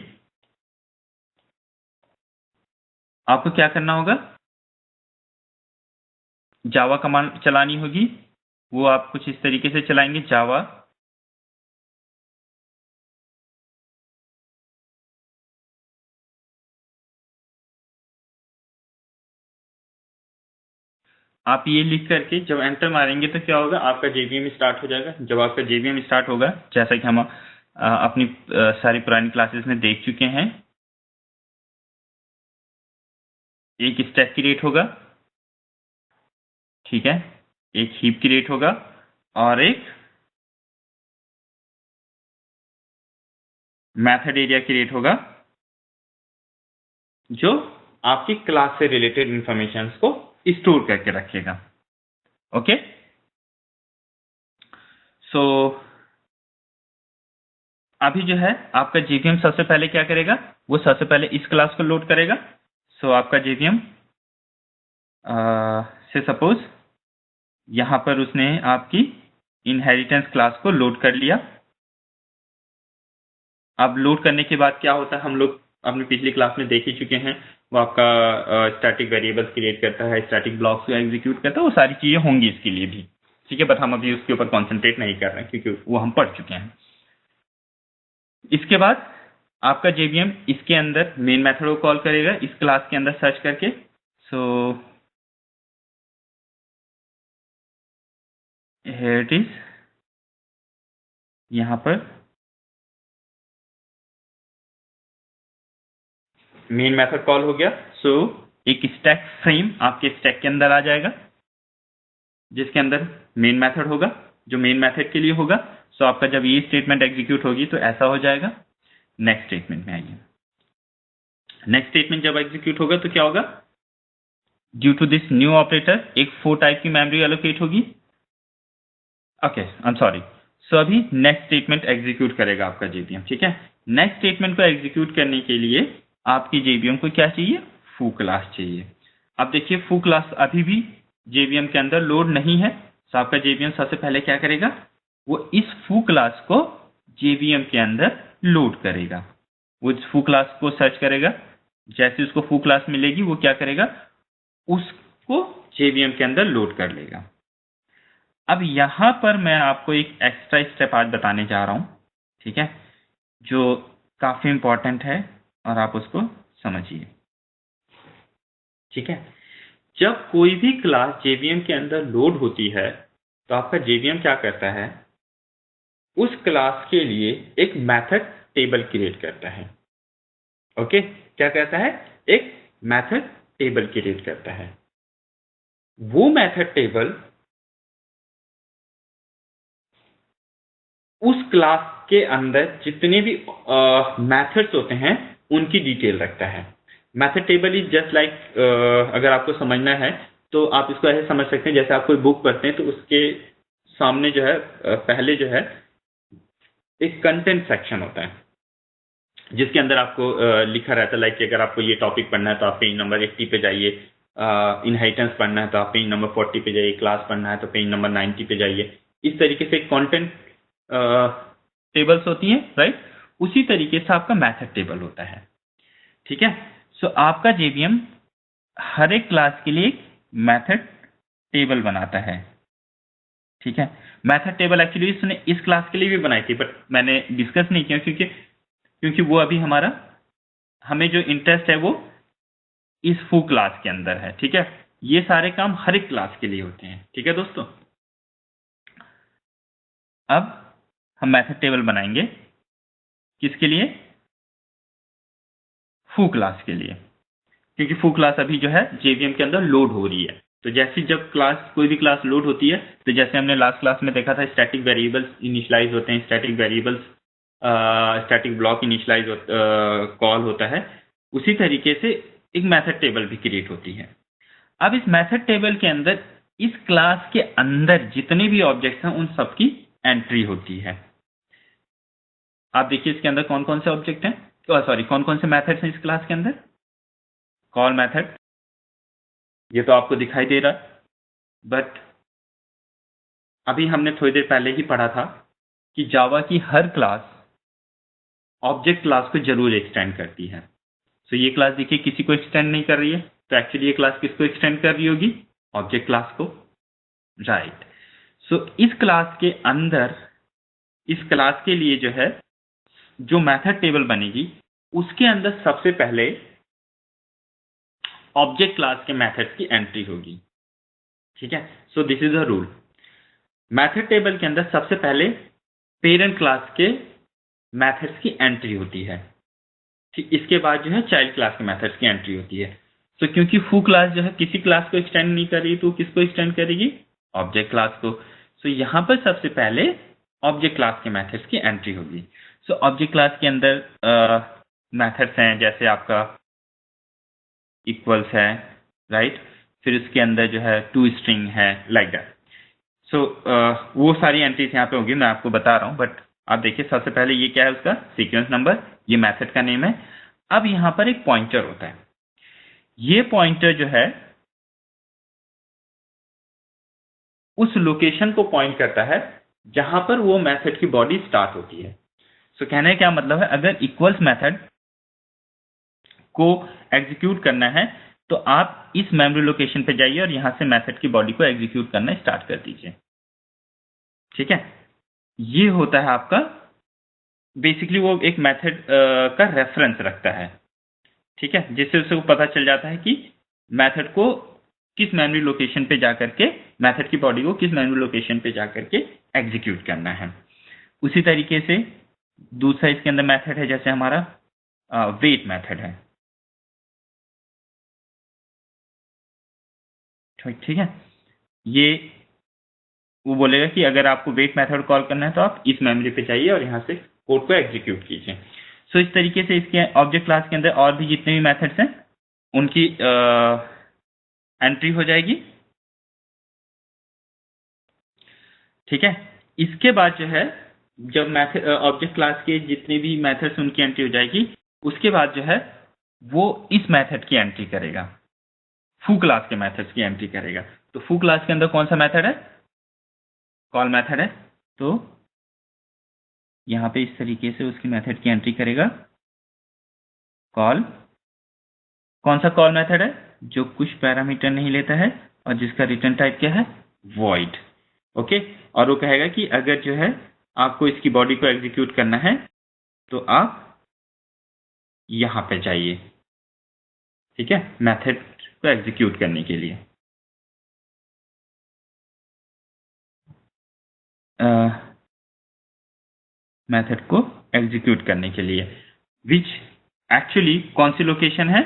आपको क्या करना होगा, जावा कमांड चलानी होगी। वो आप कुछ इस तरीके से चलाएंगे, जावा आप ये लिख करके जब एंटर मारेंगे तो क्या होगा, आपका जेवीएम स्टार्ट हो जाएगा। जब आपका जेवीएम स्टार्ट होगा, जैसा कि हम अपनी सारी पुरानी क्लासेस में देख चुके हैं, एक स्टैक क्रिएट होगा, ठीक है, एक हीप क्रिएट होगा और एक मेथड एरिया क्रिएट होगा जो आपकी क्लास से रिलेटेड इंफॉर्मेशन को स्टोर करके रखेगा। ओके, सो अभी जो है आपका JVM सबसे पहले क्या करेगा, वो सबसे पहले इस क्लास को लोड करेगा। सो आपका JVM से सपोज यहां पर उसने आपकी इनहेरिटेंस क्लास को लोड कर लिया। अब लोड करने के बाद क्या होता है, हम लोग अपनी पिछली क्लास में देख ही चुके हैं, वो आपका स्टैटिक वेरिएबल्स क्रिएट करता है, स्टैटिक ब्लॉक्स को एग्जीक्यूट करता है, वो सारी चीजें होंगी इसके लिए भी, ठीक है, बट हम अभी उसके ऊपर कॉन्सेंट्रेट नहीं कर रहे हैं क्योंकि वो हम पढ़ चुके हैं। इसके बाद आपका JVM इसके अंदर मेन मेथड को कॉल करेगा इस क्लास के अंदर सर्च करके। सो हियर इट इज, यहां पर मेन मेथड कॉल हो गया। सो एक स्टैक फ्रेम आपके स्टैक के अंदर आ जाएगा जिसके अंदर मेन मेथड होगा, जो मेन मेथड के लिए होगा। सो आपका जब ये स्टेटमेंट एग्जीक्यूट होगी तो ऐसा हो जाएगा। नेक्स्ट स्टेटमेंट में आइए। नेक्स्ट स्टेटमेंट जब एग्जीक्यूट होगा तो क्या होगा, due to this new operator एक 4 टाइप की मेमोरी एलोकेट होगी। Okay, I am sorry. So अभी नेक्स्ट स्टेटमेंट एग्जीक्यूट करेगा आपका JVM, ठीक है। नेक्स्ट स्टेटमेंट को एग्जीक्यूट करने के लिए आपकी JVM को क्या चाहिए, फू क्लास चाहिए। अब देखिए फू क्लास अभी भी JVM के अंदर लोड नहीं है। तो आपका JVM सबसे पहले क्या करेगा, वो इस फू क्लास को JVM के अंदर लोड करेगा। वो इस फू क्लास को सर्च करेगा, जैसे उसको फू क्लास मिलेगी वो क्या करेगा, उसको JVM के अंदर लोड कर लेगा। अब यहां पर मैं आपको एक एक्स्ट्रा स्टेप आज बताने जा रहा हूं, ठीक है, जो काफी इंपॉर्टेंट है और आप उसको समझिए, ठीक है। जब कोई भी क्लास JVM के अंदर लोड होती है तो आपका JVM क्या करता है, उस क्लास के लिए एक मेथड टेबल क्रिएट करता है। ओके, क्या करता है, एक मेथड टेबल क्रिएट करता है। वो मेथड टेबल उस क्लास के अंदर जितने भी मेथड्स होते हैं उनकी डिटेल रखता है। Method table is just like, अगर आपको समझना है तो आप इसको ऐसे समझ सकते हैं, जैसे आप कोई बुक पढ़ते हैं तो उसके सामने जो है पहले जो है एक कंटेंट सेक्शन होता है जिसके अंदर आपको लिखा रहता है, लाइक अगर आपको ये टॉपिक पढ़ना है तो आप पेज नंबर 80 पे जाइए, इनहेरिटेंस पढ़ना है तो आप पेज नंबर 40 पे जाइए, क्लास पढ़ना है तो पेज नंबर 90 पे जाइए। इस तरीके से कंटेंट टेबल्स होती हैं, राइट। उसी तरीके से आपका मेथड टेबल होता है, ठीक है। सो आपका JVM हर एक क्लास के लिए मेथड टेबल बनाता है, ठीक है। मेथड टेबल एक्चुअली इसने इस क्लास के लिए भी बनाई थी, बट मैंने डिस्कस नहीं किया क्योंकि वो अभी हमें जो इंटरेस्ट है वो इस फू क्लास के अंदर है, ठीक है। ये सारे काम हर एक क्लास के लिए होते हैं, ठीक है दोस्तों। अब हम मेथड टेबल बनाएंगे किसके लिए, फू क्लास के लिए, क्योंकि फू क्लास अभी जो है JVM के अंदर लोड हो रही है। तो जैसे जब क्लास कोई भी क्लास लोड होती है तो जैसे हमने लास्ट क्लास में देखा था स्टैटिक वेरिएबल्स इनिशियलाइज होते हैं, static variables static block initialize call होता है, उसी तरीके से एक मेथड टेबल भी क्रिएट होती है। अब इस मेथड टेबल के अंदर इस क्लास के अंदर जितने भी ऑब्जेक्ट्स हैं उन सबकी एंट्री होती है। आप देखिए इसके अंदर कौन कौन से ऑब्जेक्ट हैं, सॉरी कौन कौन से मेथड्स हैं इस क्लास के अंदर। कॉल मेथड, ये तो आपको दिखाई दे रहा है, बट अभी हमने थोड़ी देर पहले ही पढ़ा था कि जावा की हर क्लास ऑब्जेक्ट क्लास को जरूर एक्सटेंड करती है। सो ये क्लास देखिए किसी को एक्सटेंड नहीं कर रही है, तो एक्चुअली ये क्लास किसको एक्सटेंड कर रही होगी, ऑब्जेक्ट क्लास को, राइट। सो इस क्लास के अंदर इस क्लास के लिए जो है जो मेथड टेबल बनेगी उसके अंदर सबसे पहले ऑब्जेक्ट क्लास के मेथड्स की एंट्री होगी, ठीक है। So this is the rule. Method table के अंदर सबसे पहले पेरेंट क्लास के मेथड्स की एंट्री होती है, ठीक। इसके बाद जो है चाइल्ड क्लास के मेथड्स की एंट्री होती है। सो क्योंकि फू क्लास जो है किसी क्लास को एक्सटेंड नहीं कर रही, तो किसको एक्सटेंड करेगी? ऑब्जेक्ट क्लास को। सो यहाँ पर सबसे पहले ऑब्जेक्ट क्लास के मेथड्स की एंट्री होगी। सो ऑब्जेक्ट क्लास के अंदर मेथड्स हैं, जैसे आपका इक्वल्स है, राइट, फिर उसके अंदर जो है टू स्ट्रिंग है, लाइक दैट। सो वो सारी एंट्रीज यहाँ पे होगी, मैं आपको बता रहा हूँ। बट आप देखिए, सबसे पहले ये क्या है, उसका सीक्वेंस नंबर, ये मेथड का नेम है। अब यहाँ पर एक पॉइंटर होता है, ये पॉइंटर जो है उस लोकेशन को पॉइंट करता है जहां पर वो मेथड की बॉडी स्टार्ट होती है। सो कहने का क्या मतलब है, अगर इक्वल्स मेथड को एग्जीक्यूट करना है तो आप इस मेमोरी लोकेशन पे जाइए और यहां से मेथड की बॉडी को एग्जीक्यूट करना स्टार्ट कर दीजिए। ठीक है, ये होता है आपका बेसिकली, वो एक मेथड का रेफरेंस रखता है। ठीक है, जिससे उसको पता चल जाता है कि मेथड को किस मेमोरी लोकेशन पे जाकर के, मेथड की बॉडी को किस मेमोरी लोकेशन पे जाकर के एग्जीक्यूट करना है। उसी तरीके से दूसरा इसके अंदर मेथड है, जैसे हमारा वेट मेथड है। ठीक है, ये वो बोलेगा कि अगर आपको वेट मेथड कॉल करना है तो आप इस मेमोरी पे जाइए और यहाँ से कोड को एग्जीक्यूट कीजिए। सो इस तरीके से इसके ऑब्जेक्ट क्लास के अंदर और भी जितने भी मेथड्स हैं उनकी एंट्री हो जाएगी। ठीक है, इसके बाद जो है, जब मेथड ऑब्जेक्ट क्लास के जितने भी मेथड्स उनकी एंट्री हो जाएगी, उसके बाद जो है वो इस मेथड की एंट्री करेगा, फू क्लास के मेथड्स की एंट्री करेगा। तो फू क्लास के अंदर कौन सा मेथड है? कॉल मेथड है। तो यहाँ पे इस तरीके से उसकी मेथड की एंट्री करेगा, कॉल। कौन सा कॉल मेथड है? जो कुछ पैरामीटर नहीं लेता है और जिसका रिटर्न टाइप क्या है? वॉइड। ओके, और वो कहेगा कि अगर जो है आपको इसकी बॉडी को एग्जीक्यूट करना है तो आप यहां पे जाइए। ठीक है, मेथड को एग्जीक्यूट करने के लिए। मेथड को एग्जीक्यूट करने के लिए, विच एक्चुअली कौन सी लोकेशन है?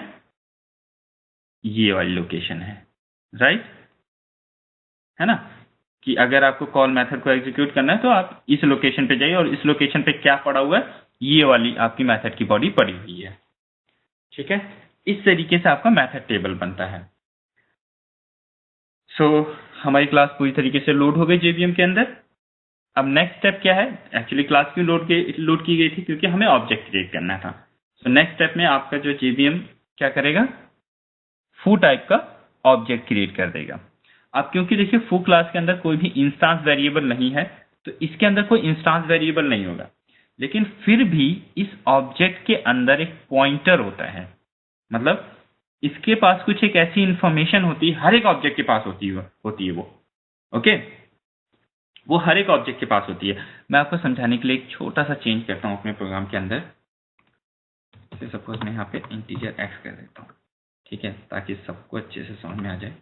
ये वाली लोकेशन है, राइट, है ना, कि अगर आपको कॉल मेथड को एग्जीक्यूट करना है तो आप इस लोकेशन पे जाइए, और इस लोकेशन पे क्या पड़ा हुआ है? ये वाली आपकी मेथड की बॉडी पड़ी हुई है। ठीक है, इस तरीके से आपका मेथड टेबल बनता है। सो हमारी क्लास पूरी तरीके से लोड हो गई जेवीएम के अंदर। अब नेक्स्ट स्टेप क्या है? एक्चुअली क्लास क्यों लोड की गई थी? क्योंकि हमें ऑब्जेक्ट क्रिएट करना था। सो नेक्स्ट स्टेप में आपका जो जेवीएम क्या करेगा? फू टाइप का ऑब्जेक्ट क्रिएट कर देगा। अब क्योंकि देखिए फू क्लास के अंदर कोई भी इंस्टांस वेरिएबल नहीं है, तो इसके अंदर कोई इंस्टांस वेरिएबल नहीं होगा, लेकिन फिर भी इस ऑब्जेक्ट के अंदर एक पॉइंटर होता है। मतलब इसके पास कुछ एक ऐसी इंफॉर्मेशन होती है, हर एक ऑब्जेक्ट के पास होती है वो। ओके, वो हर एक ऑब्जेक्ट के पास होती है। मैं आपको समझाने के लिए एक छोटा सा चेंज करता हूं अपने प्रोग्राम के अंदर। सपोज मैं यहाँ पे इंटीजर एक्स कर देता हूँ, ठीक है, ताकि सबको अच्छे से समझ में आ जाए।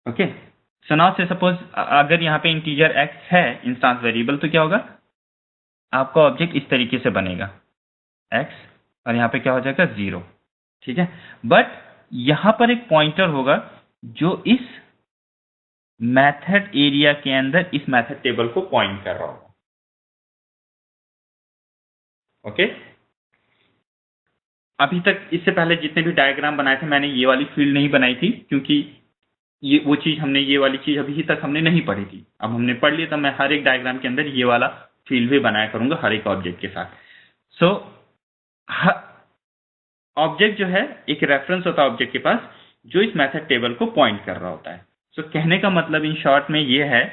ओके, सो नाउ से सपोज अगर यहाँ पे इंटीजर एक्स है इंस्टांस वेरिएबल, तो क्या होगा? आपका ऑब्जेक्ट इस तरीके से बनेगा, एक्स, और यहाँ पे क्या हो जाएगा? 0। ठीक है, बट यहां पर एक पॉइंटर होगा जो इस मेथड एरिया के अंदर इस मेथड टेबल को पॉइंट कर रहा होगा। ओके, अभी तक इससे पहले जितने भी डायग्राम बनाए थे मैंने ये वाली फील्ड नहीं बनाई थी, क्योंकि ये वो चीज हमने, ये वाली चीज अभी तक हमने नहीं पढ़ी थी। अब हमने पढ़ लिया, तो मैं हर एक डायग्राम के अंदर ये वाला फील्ड भी बनाया करूंगा हर एक ऑब्जेक्ट के साथ। सो ऑब्जेक्ट जो है एक रेफरेंस होता है ऑब्जेक्ट के पास, जो इस मेथड टेबल को पॉइंट कर रहा होता है। सो कहने का मतलब इन शॉर्ट में ये है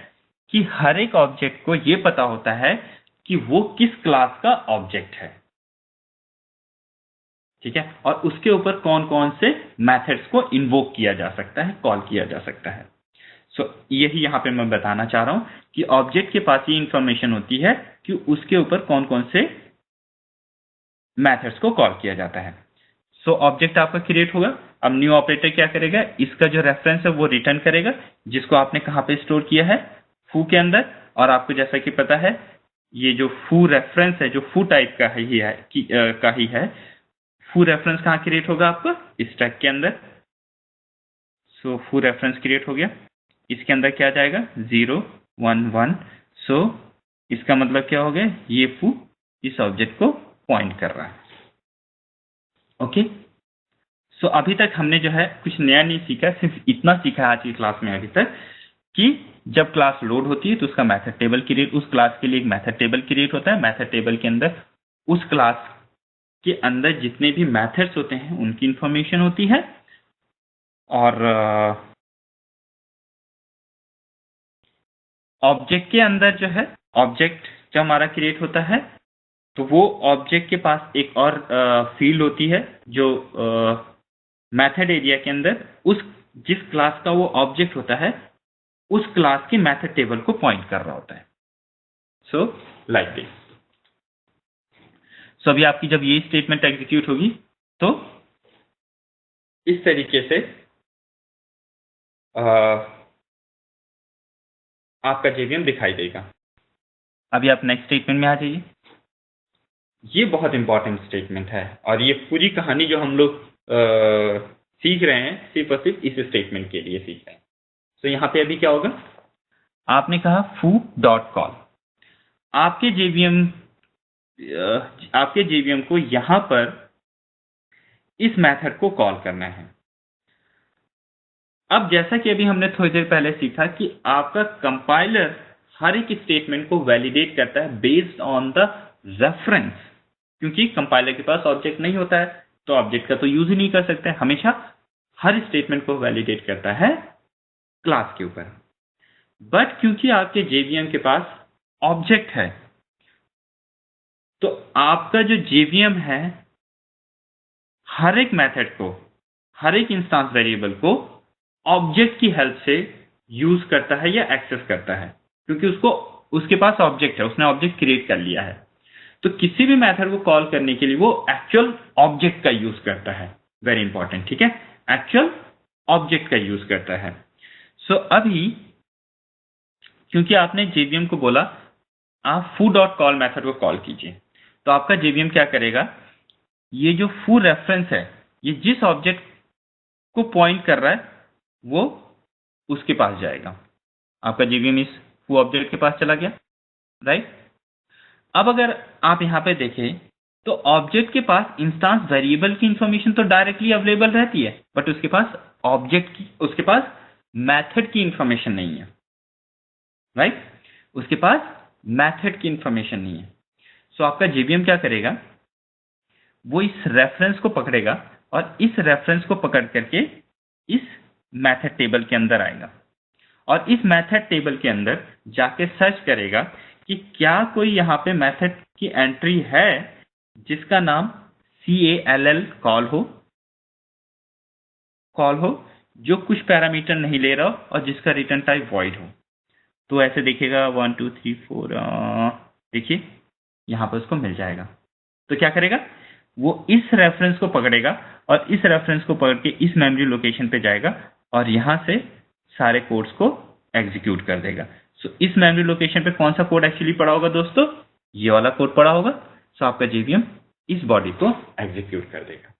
कि हर एक ऑब्जेक्ट को ये पता होता है कि वो किस क्लास का ऑब्जेक्ट है। ठीक है, और उसके ऊपर कौन कौन से मेथड्स को इन्वोक किया जा सकता है, कॉल किया जा सकता है। सो यही यहां पे मैं बताना चाह रहा हूं कि ऑब्जेक्ट के पास ये इंफॉर्मेशन होती है कि उसके ऊपर कौन कौन से मेथड्स को कॉल किया जाता है। सो ऑब्जेक्ट आपका क्रिएट होगा। अब न्यू ऑपरेटर क्या करेगा? इसका जो रेफरेंस है वो रिटर्न करेगा, जिसको आपने कहां पे स्टोर किया है? फू के अंदर। और आपको जैसा कि पता है, ये जो फू रेफरेंस है, जो फू टाइप का ही है, फू रेफरेंस कहाँ क्रिएट होगा आपका? स्टैक के अंदर। सो फू रेफरेंस क्रिएट हो गया। इसके अंदर क्या जाएगा? 0 1 1। सो इसका मतलब क्या हो गया? ये फू इस ऑब्जेक्ट को पॉइंट कर रहा है। ओके। सो अभी तक हमने जो है कुछ नया नहीं सीखा, सिर्फ इतना सीखा आज की क्लास में अभी तक कि जब क्लास लोड होती है तो उसका मेथड टेबल क्रिएट, उस क्लास के लिए एक मेथड टेबल क्रिएट होता है। मेथड टेबल के अंदर उस क्लास के अंदर जितने भी मेथड्स होते हैं उनकी इंफॉर्मेशन होती है। और ऑब्जेक्ट के अंदर जो है, ऑब्जेक्ट जब हमारा क्रिएट होता है तो वो ऑब्जेक्ट के पास एक और फील्ड होती है जो मेथड एरिया के अंदर उस जिस क्लास का वो ऑब्जेक्ट होता है उस क्लास की मेथड टेबल को पॉइंट कर रहा होता है। So like this. सो अभी आपकी जब ये स्टेटमेंट एग्जीक्यूट होगी तो इस तरीके से आपका JVM दिखाई देगा। अभी आप नेक्स्ट स्टेटमेंट में आ जाइए। ये बहुत इंपॉर्टेंट स्टेटमेंट है और ये पूरी कहानी जो हम लोग सीख रहे हैं सिर्फ और सिर्फ इस स्टेटमेंट के लिए सीख रहे हैं। तो यहाँ पे अभी क्या होगा? आपने कहा foo.call। आपके JVM को यहां पर इस मेथड को कॉल करना है। अब जैसा कि अभी हमने थोड़ी देर पहले सीखा कि आपका कंपाइलर हर एक स्टेटमेंट को वैलिडेट करता है बेस्ड ऑन द रेफरेंस, क्योंकि कंपाइलर के पास ऑब्जेक्ट नहीं होता है तो ऑब्जेक्ट का तो यूज ही नहीं कर सकते। हमेशा हर स्टेटमेंट को वैलिडेट करता है क्लास के ऊपर। बट क्योंकि आपके JVM के पास ऑब्जेक्ट है तो आपका जो JVM है हर एक मेथड को, हर एक इंस्टांस वेरिएबल को ऑब्जेक्ट की हेल्प से यूज करता है या एक्सेस करता है, क्योंकि उसके पास ऑब्जेक्ट है, उसने ऑब्जेक्ट क्रिएट कर लिया है। तो किसी भी मेथड को कॉल करने के लिए वो एक्चुअल ऑब्जेक्ट का यूज करता है। वेरी इंपॉर्टेंट, ठीक है? एक्चुअल ऑब्जेक्ट का यूज करता है। सो अभी क्योंकि आपने JVM को बोला आप foo.call मेथड को कॉल कीजिए, तो आपका JVM क्या करेगा? ये जो foo रेफरेंस है, ये जिस ऑब्जेक्ट को पॉइंट कर रहा है वो उसके पास जाएगा। आपका JVM इस foo ऑब्जेक्ट के पास चला गया, राइट? अब अगर आप यहां पे देखें तो ऑब्जेक्ट के पास इंस्टांस वेरिएबल की इंफॉर्मेशन तो डायरेक्टली अवेलेबल रहती है, बट उसके पास मेथड की इंफॉर्मेशन नहीं है, राइट? उसके पास मेथड की इंफॉर्मेशन नहीं है। सो आपका JVM क्या करेगा? वो इस रेफरेंस को पकड़ेगा और इस रेफरेंस को पकड़ करके इस मेथड टेबल के अंदर आएगा और इस मेथड टेबल के अंदर जाके सर्च करेगा कि क्या कोई यहाँ पे मेथड की एंट्री है जिसका नाम CALL कॉल हो, जो कुछ पैरामीटर नहीं ले रहा हो और जिसका रिटर्न टाइप वॉइड हो। तो ऐसे देखेगा 1 2 3 4, देखिए यहाँ पर उसको मिल जाएगा। तो क्या करेगा? वो इस रेफरेंस को पकड़ेगा और इस रेफरेंस को पकड़ के इस मेमोरी लोकेशन पे जाएगा और यहां से सारे कोड्स को एग्जीक्यूट कर देगा। सो इस मेमोरी लोकेशन पे कौन सा कोड एक्चुअली पड़ा होगा दोस्तों? ये वाला कोड पड़ा होगा। सो आपका JVM इस बॉडी को एग्जीक्यूट कर देगा,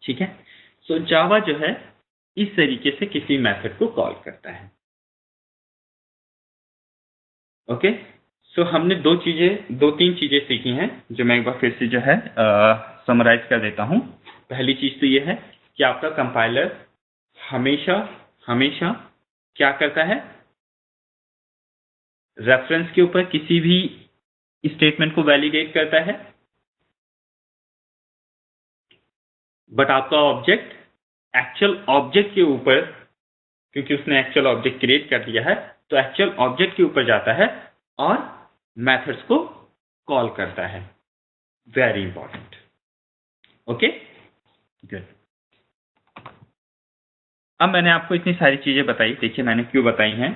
ठीक है? सो जावा जो है इस तरीके से किसी मेथड को कॉल करता है। ओके। सो हमने दो तीन चीजें सीखी हैं जो मैं एक बार फिर से जो है समराइज कर देता हूं। पहली चीज तो ये है कि आपका कंपाइलर हमेशा क्या करता है? रेफरेंस के ऊपर किसी भी स्टेटमेंट को वैलिडेट करता है, बट आपका ऑब्जेक्ट एक्चुअल ऑब्जेक्ट के ऊपर, क्योंकि उसने एक्चुअल ऑब्जेक्ट क्रिएट कर दिया है तो एक्चुअल ऑब्जेक्ट के ऊपर जाता है और मेथड्स को कॉल करता है। Very important. Okay, good. अब मैंने आपको इतनी सारी चीजें बताई, देखिए मैंने क्यों बताई हैं।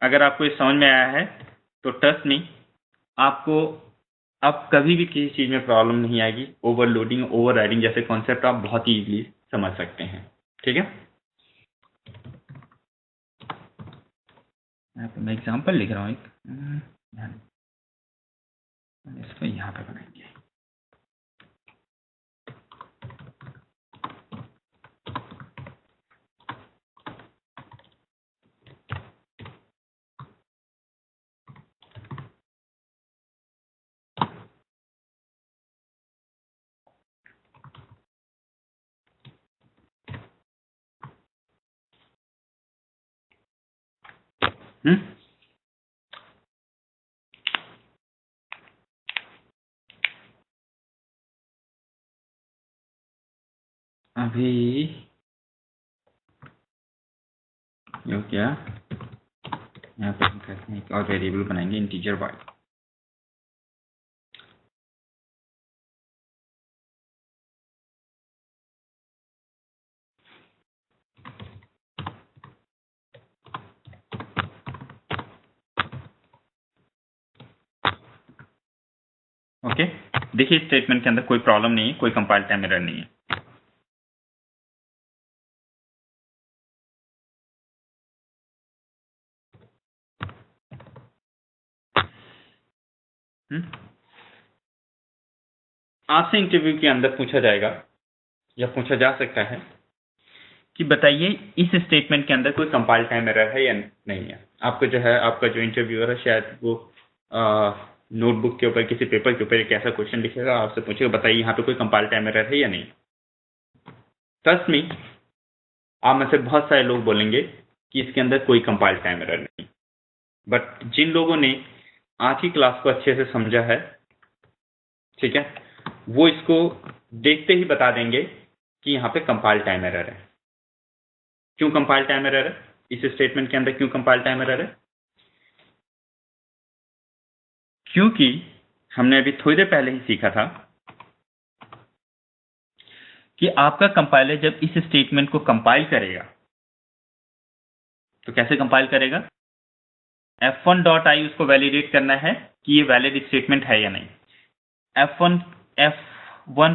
अगर आपको ये समझ में आया है तो ट्रस्ट मी, आपको अब कभी भी किसी चीज में प्रॉब्लम नहीं आएगी। ओवरलोडिंग, ओवरराइडिंग जैसे कॉन्सेप्ट आप बहुत ही इजीली समझ सकते हैं, ठीक है? मैं एग्जांपल लिख रहा हूँ एक, इसको यहाँ पे बनाएंगे। अभी ये क्या, यहाँ पे हम कहते हैं एक और वेरिएबल बनाएंगे इंटीजर y। ओके, देखिए स्टेटमेंट के अंदर कोई प्रॉब्लम नहीं है, कोई कंपाइल टाइम एरर नहीं है। आपसे इंटरव्यू के अंदर पूछा जाएगा या पूछा जा सकता है कि बताइए इस स्टेटमेंट के अंदर कोई कंपाइल टाइम एरर है या नहीं है। आपको जो है, आपका जो इंटरव्यूअर है शायद वो नोटबुक के ऊपर किसी पेपर के ऊपर एक ऐसा क्वेश्चन लिखेगा, आपसे पूछेगा बताइए यहाँ पे कोई कंपाइल टाइम एरर है या नहीं। ट्रस्ट मी, आप में से बहुत सारे लोग बोलेंगे कि इसके अंदर कोई कंपाइल टाइम एरर नहीं, बट जिन लोगों ने आज की क्लास को अच्छे से समझा है, ठीक है, वो इसको देखते ही बता देंगे कि यहाँ पे कंपाइल टाइम एरर है। क्यों कंपाइल टाइम एरर है इस स्टेटमेंट के अंदर, क्यों कंपाइल टाइम एरर है? क्योंकि हमने अभी थोड़ी देर पहले ही सीखा था कि आपका कंपाइलर जब इस स्टेटमेंट को कंपाइल करेगा तो कैसे कंपाइल करेगा? f1.i उसको वैलिडेट करना है कि ये वैलिड स्टेटमेंट है या नहीं। f1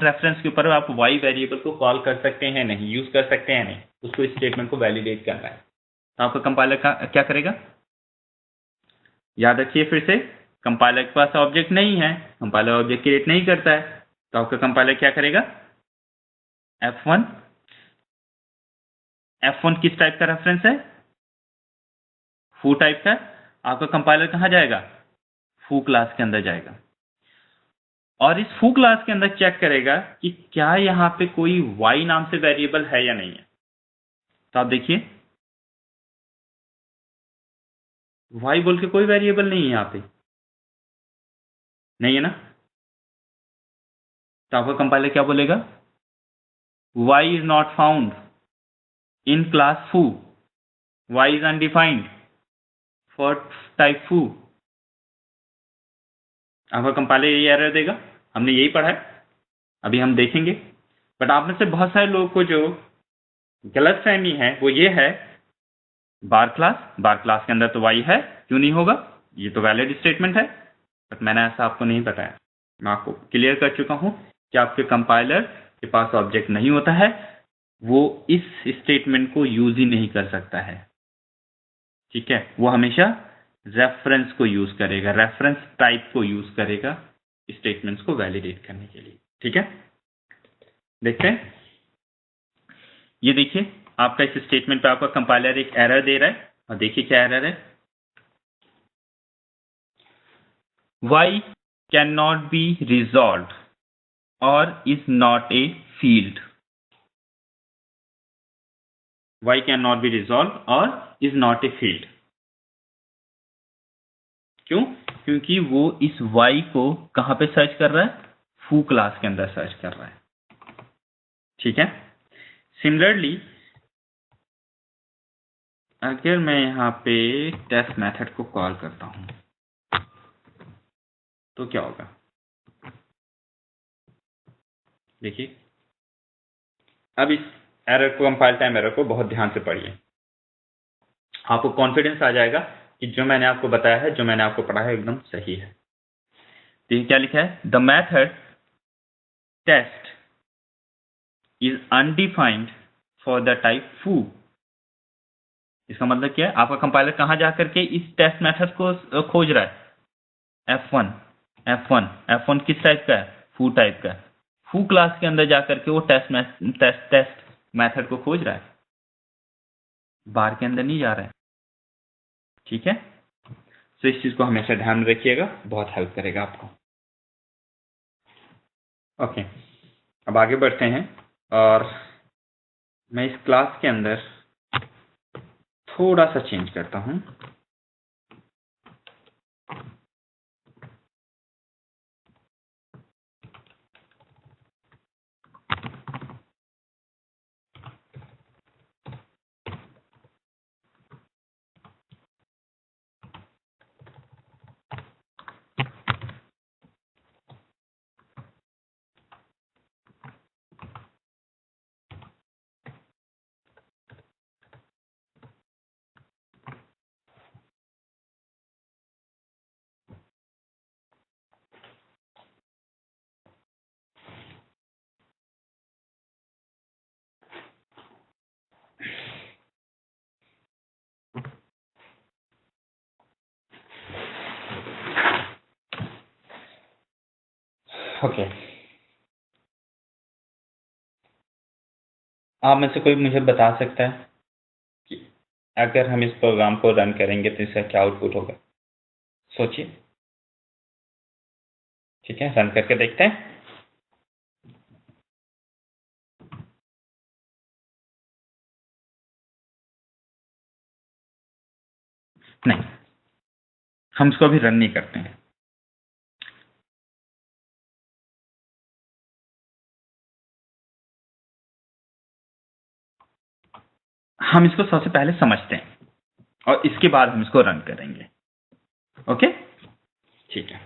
रेफरेंस के ऊपर आप y वेरिएबल को कॉल कर सकते हैं नहीं, यूज कर सकते हैं नहीं, उसको इस स्टेटमेंट को वैलिडेट करना है। तो आपका कंपाइलर क्या करेगा? याद रखिए फिर से, कंपाइलर के पास ऑब्जेक्ट नहीं है, कंपाइलर ऑब्जेक्ट क्रिएट नहीं करता है, तो आपका कंपाइलर क्या करेगा? f1 किस टाइप का रेफरेंस है? फू टाइप का। आपका कंपाइलर कहां जाएगा? फू क्लास के अंदर जाएगा और इस फू क्लास के अंदर चेक करेगा कि क्या यहाँ पे कोई y नाम से वेरिएबल है या नहीं है। तो आप देखिए y बोल के कोई वेरिएबल नहीं है यहाँ पे, नहीं है ना। तो आपका कंपाइलर क्या बोलेगा? y is not found in class foo, y is undefined for type foo। आपका कंपाइलर ये एरर देगा, हमने यही पढ़ा है, अभी हम देखेंगे। बट आप में से बहुत सारे लोगों को जो गलतफहमी है वो ये है, बार क्लास के अंदर तो y है, क्यों नहीं होगा, ये तो वैलिड स्टेटमेंट है। बट मैंने ऐसा आपको नहीं बताया, मैं आपको क्लियर कर चुका हूं कि आपके कंपाइलर के पास ऑब्जेक्ट नहीं होता है, वो इस स्टेटमेंट को यूज ही नहीं कर सकता है, ठीक है। वो हमेशा रेफरेंस को यूज करेगा, रेफरेंस टाइप को यूज करेगा स्टेटमेंट्स को वैलिडेट करने के लिए, ठीक है। देखते हैं, ये देखिए आपका इस स्टेटमेंट पे आपका कंपाइलर एक एरर दे रहा है, और देखिए क्या एरर है, y cannot be resolved or is not a field। y cannot be resolved or is not a field। क्यों? क्योंकि वो इस y को कहां पे सर्च कर रहा है? फू क्लास के अंदर सर्च कर रहा है, ठीक है। सिमिलरली अगर मैं यहाँ पे टेस्ट मेथड को कॉल करता हूं तो क्या होगा? देखिए, अब इस एरर को, कंपाइल टाइम एरर को बहुत ध्यान से पढ़िए, आपको कॉन्फिडेंस आ जाएगा कि जो मैंने आपको बताया है, जो मैंने आपको पढ़ा है एकदम सही है। देखिए क्या लिखा है, the method test is undefined for the type foo. इसका मतलब क्या है? आपका कंपाइलर कहां जाकर के इस टेस्ट मेथड को खोज रहा है? f1 किस टाइप का है? फू टाइप का है। फू क्लास के अंदर जाकर के वो टेस्ट मेथड को खोज रहा है, बार के अंदर नहीं जा रहा है, ठीक है। तो इस चीज को हमेशा ध्यान में रखिएगा, बहुत हेल्प करेगा आपको। ओके, अब आगे बढ़ते हैं, और मैं इस क्लास के अंदर थोड़ा सा चेंज करता हूं। ओके, आप में से कोई मुझे बता सकता है कि अगर हम इस प्रोग्राम को रन करेंगे तो इसका क्या आउटपुट होगा? सोचिए। ठीक है, रन करके देखते हैं। नहीं, हम इसको अभी रन नहीं करते हैं। हम इसको सबसे पहले समझते हैं और इसके बाद हम इसको रन करेंगे। ओके, ठीक है।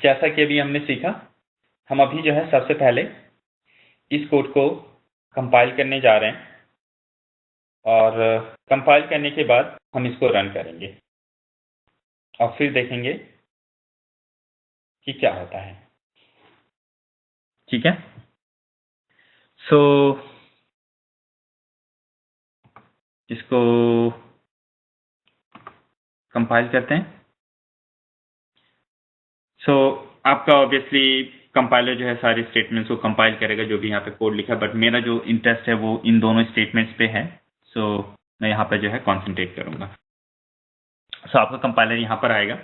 जैसा कि अभी हमने सीखा, हम अभी जो है सबसे पहले इस कोड को कंपाइल करने जा रहे हैं और कंपाइल करने के बाद हम इसको रन करेंगे और फिर देखेंगे कि क्या होता है। ठीक है, इसको कंपाइल करते हैं। आपका ऑब्वियसली कंपाइलर जो है सारे स्टेटमेंट्स को कंपाइल करेगा जो भी यहाँ पे कोड लिखा है, बट मेरा जो इंटरेस्ट है वो इन दोनों स्टेटमेंट्स पे है। मैं यहाँ पे जो है कॉन्सेंट्रेट करूंगा। आपका कंपाइलर यहाँ पर आएगा,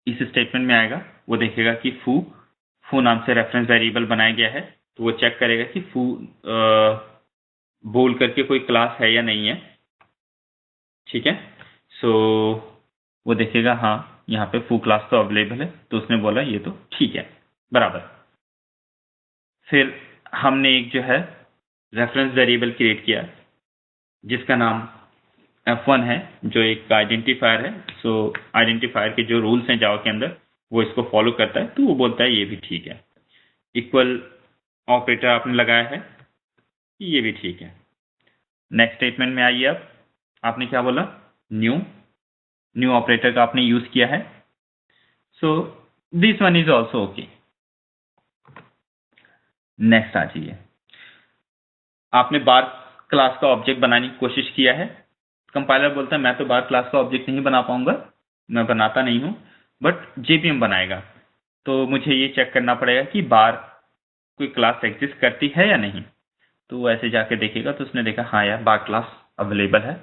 इस स्टेटमेंट में आएगा, वो देखेगा कि फू नाम से रेफरेंस वेरिएबल बनाया गया है, तो वो चेक करेगा कि फू बोल करके कोई क्लास है या नहीं है। ठीक है, वो देखेगा हाँ यहाँ पे फू क्लास तो अवेलेबल है, तो उसने बोला ये तो ठीक है, बराबर। फिर हमने एक जो है रेफरेंस वेरिएबल क्रिएट किया जिसका नाम f1 है, जो एक आइडेंटिफायर है। आइडेंटिफायर के जो रूल्स हैं जावा के अंदर वो इसको फॉलो करता है, तो वो बोलता है ये भी ठीक है। इक्वल ऑपरेटर आपने लगाया है, ये भी ठीक है। नेक्स्ट स्टेटमेंट में आइए। अब आपने क्या बोला? न्यू ऑपरेटर का आपने यूज किया है, this one is also okay. Next आ जाइए। आपने बार क्लास का ऑब्जेक्ट बनाने की कोशिश किया है, कंपाइलर बोलता है मैं तो बार क्लास का ऑब्जेक्ट नहीं बना पाऊंगा, मैं बनाता नहीं हूं, बट जेपीएम बनाएगा, तो मुझे ये चेक करना पड़ेगा कि बार कोई क्लास एग्जिस्ट करती है या नहीं। तो वो ऐसे जाके देखेगा, तो उसने देखा हाँ यार बार क्लास अवेलेबल है,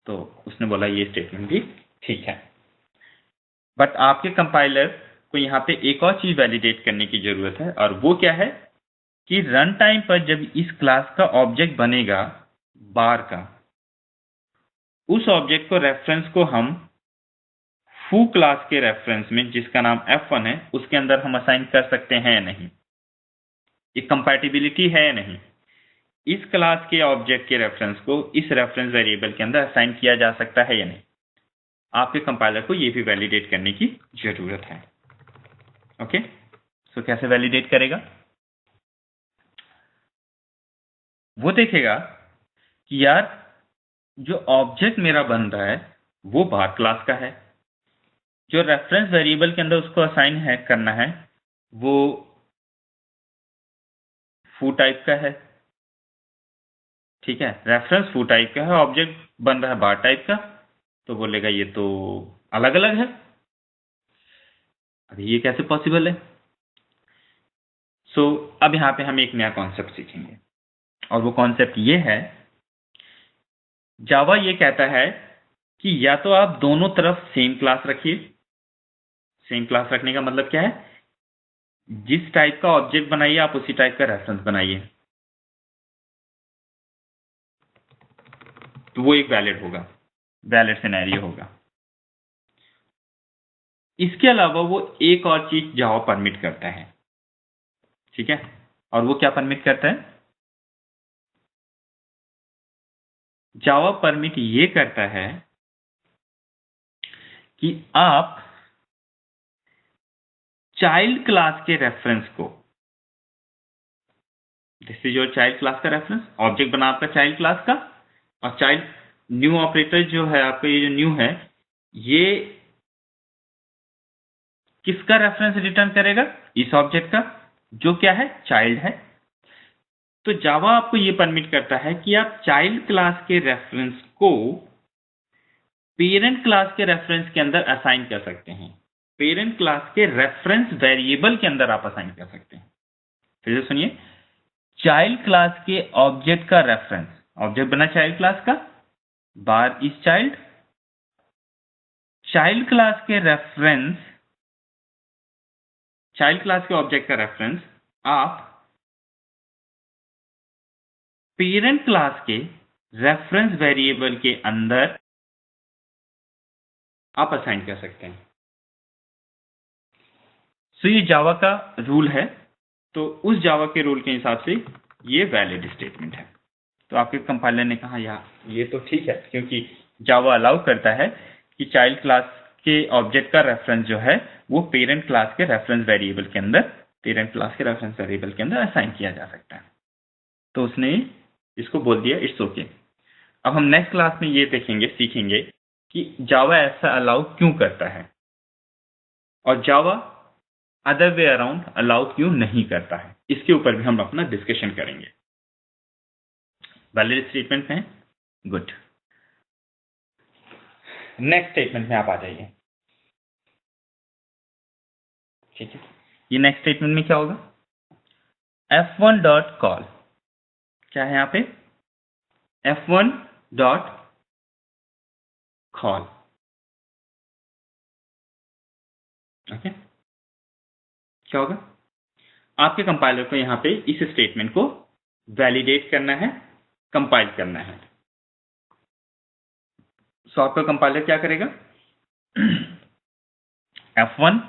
तो उसने बोला ये स्टेटमेंट भी ठीक है। बट आपके कंपाइलर को यहाँ पे एक और चीज वैलिडेट करने की जरूरत है, और वो क्या है कि रन टाइम पर जब इस क्लास का ऑब्जेक्ट बनेगा बार का, उस ऑब्जेक्ट को रेफरेंस को हम फू क्लास के रेफरेंस में जिसका नाम f1 है उसके अंदर हम असाइन कर सकते हैं या नहीं, ये कंपैटिबिलिटी है या नहीं। इस क्लास के ऑब्जेक्ट के रेफरेंस को इस रेफरेंस वेरिएबल के अंदर असाइन किया जा सकता है या नहीं, आपके कंपाइलर को ये भी वैलिडेट करने की जरूरत है। ओके, कैसे वैलिडेट करेगा? वो देखेगा कि यार जो ऑब्जेक्ट मेरा बन रहा है वो बार क्लास का है, जो रेफरेंस वेरिएबल के अंदर उसको असाइन है करना है वो फू टाइप का है। ठीक है, रेफरेंस फू टाइप का है, ऑब्जेक्ट बन रहा है बार टाइप का, तो बोलेगा ये तो अलग अलग है। अभी ये कैसे पॉसिबल है? अब यहाँ पे हम एक नया कॉन्सेप्ट सीखेंगे, और वो कॉन्सेप्ट ये है, जावा ये कहता है कि या तो आप दोनों तरफ सेम क्लास रखिए। सेम क्लास रखने का मतलब क्या है? जिस टाइप का ऑब्जेक्ट बनाइए आप उसी टाइप का रेफरेंस बनाइए, तो वो एक वैलिड होगा, वैलिड सिनेरियो होगा। इसके अलावा वो एक और चीज जावा परमिट करता है। ठीक है, और वो क्या परमिट करता है? जावा परमिट ये करता है कि आप चाइल्ड क्लास के रेफरेंस को, this is your child class का रेफरेंस, ऑब्जेक्ट बना आपका चाइल्ड क्लास का, और चाइल्ड न्यू ऑपरेटर जो है आपका, ये जो न्यू है ये किसका रेफरेंस रिटर्न करेगा? इस ऑब्जेक्ट का, जो क्या है? चाइल्ड है। तो जावा आपको ये परमिट करता है कि आप चाइल्ड क्लास के रेफरेंस को पेरेंट क्लास के रेफरेंस के अंदर असाइन कर सकते हैं। पेरेंट क्लास के रेफरेंस वेरिएबल के अंदर आप असाइन कर सकते हैं। फिर से सुनिए, चाइल्ड क्लास के ऑब्जेक्ट का रेफरेंस, ऑब्जेक्ट बना चाइल्ड क्लास का, bar is child, child class के रेफरेंस, चाइल्ड क्लास के ऑब्जेक्ट का रेफरेंस आप पेरेंट क्लास के रेफरेंस वेरिएबल के अंदर आप असाइन कर सकते हैं। सो ये जावा का रूल है, तो उस जावा के रूल के हिसाब से ये वैलिड स्टेटमेंट है। तो आपके कंपाइलर ने कहा यार ये तो ठीक है, क्योंकि जावा अलाउ करता है कि चाइल्ड क्लास के ऑब्जेक्ट का रेफरेंस जो है वो पेरेंट क्लास के रेफरेंस वेरिएबल के अंदर, पेरेंट क्लास के रेफरेंस वेरिएबल के अंदर असाइन किया जा सकता है। तो उसने इसको बोल दिया इट्स ओके। अब हम नेक्स्ट क्लास में ये देखेंगे, सीखेंगे कि जावा ऐसा अलाउ क्यों करता है और जावा अदर वे अराउंड अलाउ क्यों नहीं करता है। इसके ऊपर भी हम अपना डिस्कशन करेंगे। वैलिड स्टेटमेंट में गुड। नेक्स्ट स्टेटमेंट में आप आ जाइए। ठीक है, ये नेक्स्ट स्टेटमेंट में क्या होगा, f1 डॉट कॉल, क्या है यहाँ पे, f1 डॉट कॉल। ओके, क्या होगा, आपके कंपाइलर को यहाँ पे इस स्टेटमेंट को वैलिडेट करना है, कंपाइल करना है। सो आपका कंपाइलर क्या करेगा, f1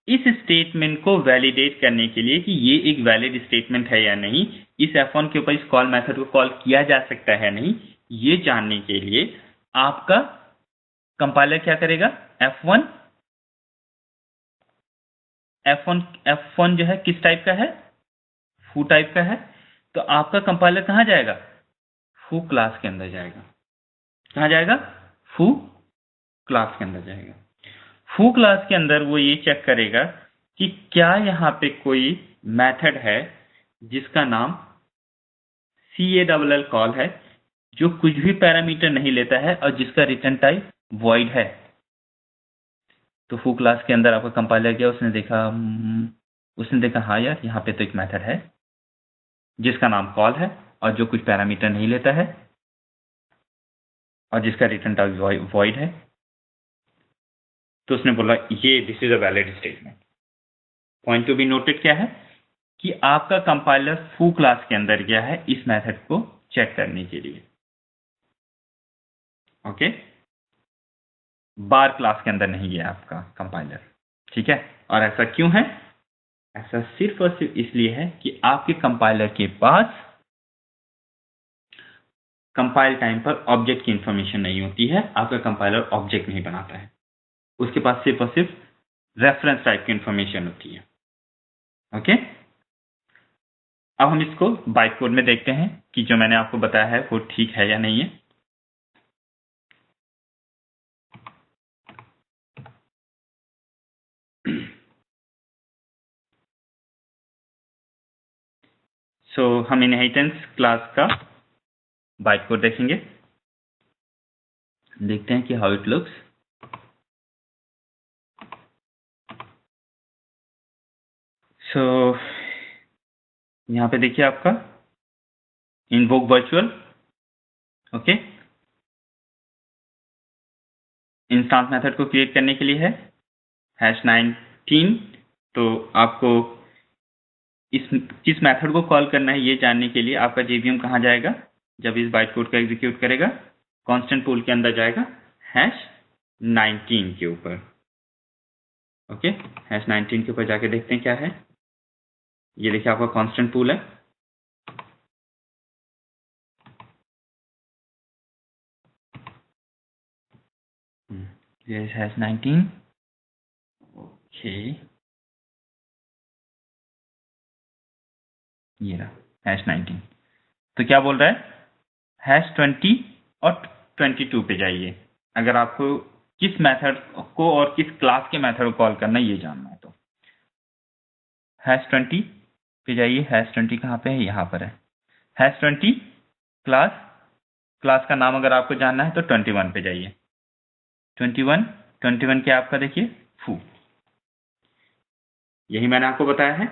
इस स्टेटमेंट को वैलिडेट करने के लिए कि ये एक वैलिड स्टेटमेंट है या नहीं, इस f1 के ऊपर इस कॉल मेथड को कॉल किया जा सकता है नहीं, ये जानने के लिए आपका कंपाइलर क्या करेगा, f1 जो है किस टाइप का है, फू टाइप का है। तो आपका कंपाइलर कहां जाएगा, फू क्लास के अंदर जाएगा। कहां जाएगा, फू क्लास के अंदर जाएगा। फू क्लास के अंदर वो ये चेक करेगा कि क्या यहाँ पे कोई मेथड है जिसका नाम CALL कॉल है, जो कुछ भी पैरामीटर नहीं लेता है और जिसका रिटर्न टाइप वॉइड है। तो फू क्लास के अंदर आपका कंपाइलर गया, उसने देखा हाँ यार यहाँ पे तो एक मेथड है जिसका नाम कॉल है और जो कुछ पैरामीटर नहीं लेता है और जिसका रिटर्न टाइप वॉइड है। तो उसने बोला ये this is a valid statement. Point to be noted क्या है कि आपका कंपाइलर फू क्लास के अंदर गया है इस मेथड को चेक करने के लिए। ओके, बार क्लास के अंदर नहीं गया आपका कंपाइलर। ठीक है, और ऐसा क्यों है, ऐसा सिर्फ और सिर्फ इसलिए है कि आपके कंपाइलर के पास कंपाइल टाइम पर ऑब्जेक्ट की इंफॉर्मेशन नहीं होती है। आपका कंपाइलर ऑब्जेक्ट नहीं बनाता है, उसके पास सिर्फ और सिर्फ रेफरेंस टाइप की इंफॉर्मेशन होती है। ओके, अब हम इसको बाइट कोड में देखते हैं कि जो मैंने आपको बताया है वो ठीक है या नहीं है। सो हम इनहेरिटेंस क्लास का बाइट कोड देखेंगे, देखते हैं कि हाउ इट लुक्स। सो यहां पे देखिए आपका invoke virtual, okay, instance method को क्रिएट करने के लिए है #19। तो आपको इस किस मेथड को कॉल करना है ये जानने के लिए आपका JVM कहां जाएगा, जब इस बाइट कोड का एग्जीक्यूट करेगा कांस्टेंट पूल के अंदर जाएगा #19 के ऊपर। ओके, #19 के ऊपर जाके देखते हैं क्या है। ये देखिए आपका कांस्टेंट पूल है। There is #19। ओके, ये रहा #19। तो क्या बोल रहा है, #20 और 22 पे जाइए अगर आपको किस मेथड को और किस क्लास के मेथड को कॉल करना है ये जानना है। तो #20 पे जाइए। #20 कहाँ पे है, यहाँ पर है। #20 क्लास का नाम अगर आपको जानना है तो 21 पे जाइए। 21 क्या आपका देखिए फू। यही मैंने आपको बताया है।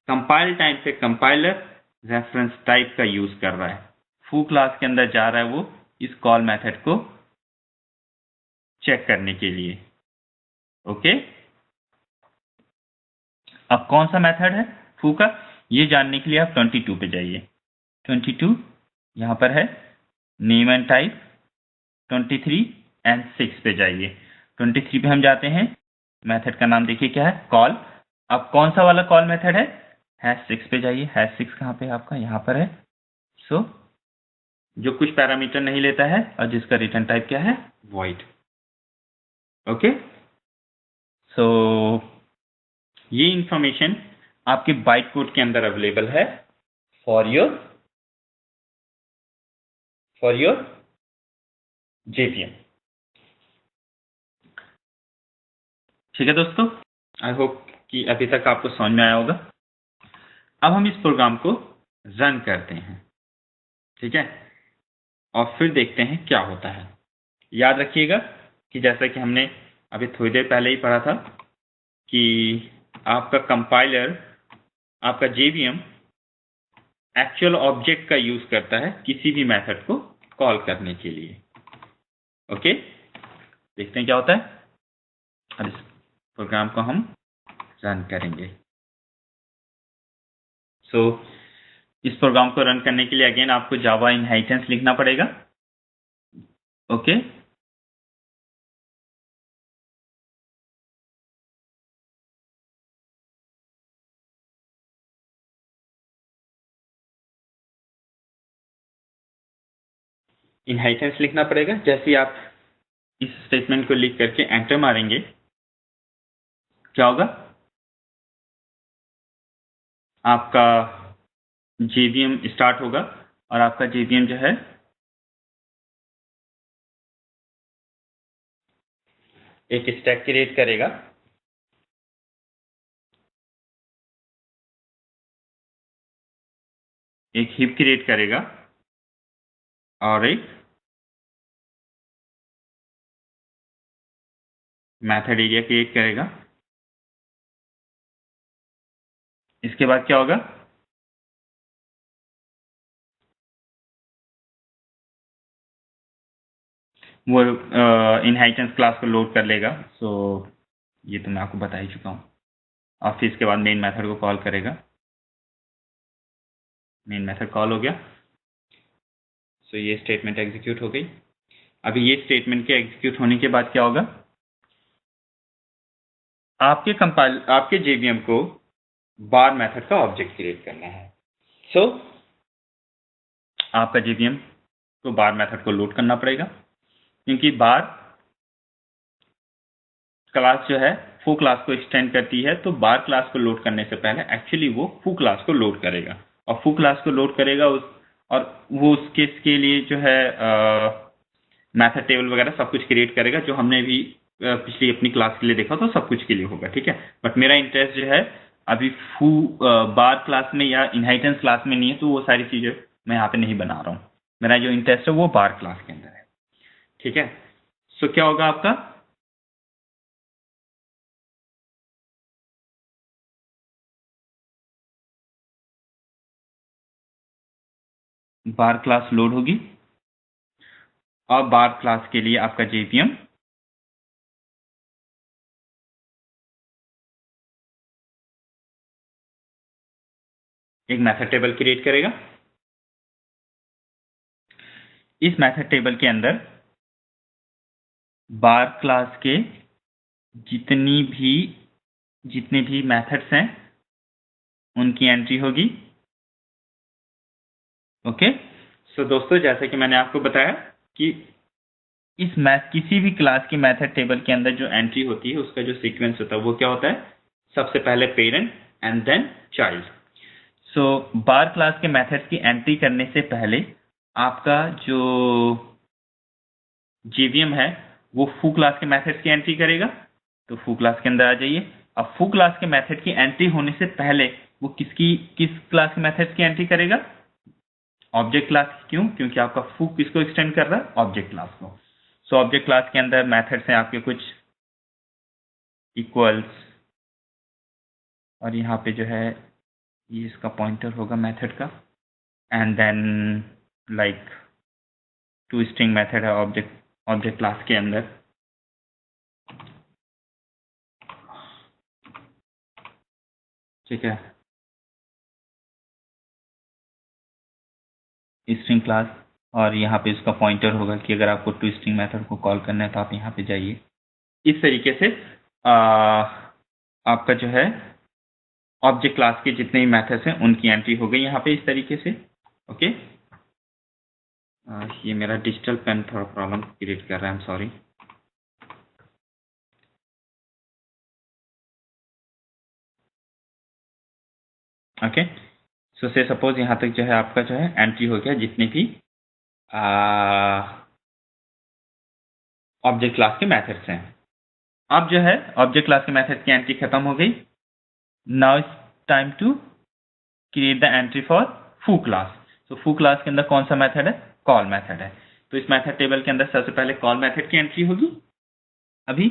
कंपाइल टाइम पे कंपाइलर रेफरेंस टाइप का यूज कर रहा है, फू क्लास के अंदर जा रहा है वो इस कॉल मेथड को चेक करने के लिए। ओके, अब कौन सा मेथड है फू का, ये जानने के लिए आप 22 पे जाइए। 22 यहां पर है, नेम एंड टाइप। 23 एंड 6 पे जाइए। 23 पे हम जाते हैं, मेथड का नाम देखिए क्या है, कॉल। अब कौन सा वाला कॉल मेथड है, #6 पे जाइए। #6 कहां पे है आपका, यहां पर है। सो जो कुछ पैरामीटर नहीं लेता है और जिसका रिटर्न टाइप क्या है, वॉइड। ओके, सो ये इंफॉर्मेशन आपके बाइट कोड के अंदर अवेलेबल है फॉर योर JVM। ठीक है दोस्तों, आई होप कि अभी तक आपको समझ में आया होगा। अब हम इस प्रोग्राम को रन करते हैं, ठीक है, और फिर देखते हैं क्या होता है। याद रखिएगा कि जैसा कि हमने अभी थोड़ी देर पहले ही पढ़ा था कि आपका कंपाइलर, आपका JVM एक्चुअल ऑब्जेक्ट का यूज करता है किसी भी मेथड को कॉल करने के लिए। ओके, देखते हैं क्या होता है। अब इस प्रोग्राम को हम रन करेंगे। सो इस प्रोग्राम को रन करने के लिए अगेन आपको जावा इनहेरिटेंस लिखना पड़ेगा। ओके, इनहेरिटेंस लिखना पड़ेगा। जैसे ही आप इस स्टेटमेंट को लिख करके एंटर मारेंगे, क्या होगा, आपका JVM स्टार्ट होगा और आपका JVM जो है एक स्टैक क्रिएट करेगा। एक हीप क्रिएट करेगा और एक मेथड एरिया क्रिएट करेगा। इसके बाद क्या होगा, वो इनहेरिटेंस क्लास को लोड कर लेगा। सो ये तो मैं आपको बता ही चुका हूँ। और फिर इसके बाद मेन मेथड को कॉल करेगा। मेन मेथड कॉल हो गया। सो ये स्टेटमेंट एग्जीक्यूट हो गई। अभी ये स्टेटमेंट के एग्जीक्यूट होने के बाद क्या होगा, आपके JVM को बार मेथड का ऑब्जेक्ट क्रिएट करना है। सो आपका JVM को बार मेथड को लोड करना पड़ेगा, क्योंकि बार क्लास जो है फू क्लास को एक्सटेंड करती है। तो बार क्लास को लोड करने से पहले एक्चुअली वो फू क्लास को लोड करेगा, और फू क्लास को लोड करेगा और वो उसके इसके लिए जो है मेथड टेबल वगैरह सब कुछ क्रिएट करेगा, जो हमने भी पिछली अपनी क्लास के लिए देखा तो सब कुछ के लिए होगा। ठीक है, बट मेरा इंटरेस्ट जो है अभी फू बार क्लास में या इनहेरिटेंस क्लास में नहीं है, तो वो सारी चीजें मैं यहाँ पे नहीं बना रहा हूँ। मेरा जो इंटरेस्ट है वो बार क्लास के अंदर है। ठीक है, सो क्या होगा आपका, बार क्लास लोड होगी और बार क्लास के लिए आपका JVM एक मेथड टेबल क्रिएट करेगा। इस मेथड टेबल के अंदर बार क्लास के जितने भी मेथड्स हैं उनकी एंट्री होगी। ओके, सो दोस्तों, जैसे कि मैंने आपको बताया कि किसी भी क्लास की मेथड टेबल के अंदर जो एंट्री होती है उसका जो सीक्वेंस होता है वो क्या होता है, सबसे पहले parent and then child. So bar class के मेथड्स की एंट्री करने से पहले आपका जो JVM है वो फू क्लास के मेथड्स की एंट्री करेगा। तो फू क्लास के अंदर आ जाइए। अब फू क्लास के मेथड की एंट्री होने से पहले वो किस क्लास के मेथड्स की एंट्री करेगा, ऑब्जेक्ट क्लास। क्यों, क्योंकि आपका फू किसको एक्सटेंड कर रहा है, ऑब्जेक्ट क्लास को। सो ऑब्जेक्ट क्लास के अंदर मेथड्स हैं आपके कुछ इक्वल्स, और यहाँ पे जो है ये इसका पॉइंटर होगा मेथड का, and then like to string method है ऑब्जेक्ट क्लास के अंदर। ठीक है, स्ट्रिंग क्लास, और यहाँ पे इसका पॉइंटर होगा कि अगर आपको टू स्ट्रिंग मेथड को कॉल करना है तो आप यहाँ पे जाइए। इस तरीके से आपका जो है ऑब्जेक्ट क्लास के जितने भी मेथड्स हैं उनकी एंट्री हो गई यहाँ पे इस तरीके से। ओके, ये मेरा डिजिटल पेन थोड़ा प्रॉब्लम क्रिएट कर रहा है, आई एम सॉरी। ओके, सो से सपोज यहाँ तक जो है आपका जो है एंट्री हो गया जितने भी ऑब्जेक्ट क्लास के मेथड्स हैं। अब जो है ऑब्जेक्ट क्लास के मेथड की एंट्री खत्म हो गई। Now it's time to create the entry for foo class. तो फू क्लास के अंदर कौन सा मेथड है? कॉल मेथड है। तो इस मेथड टेबल के अंदर सबसे पहले कॉल मेथड की एंट्री होगी। अभी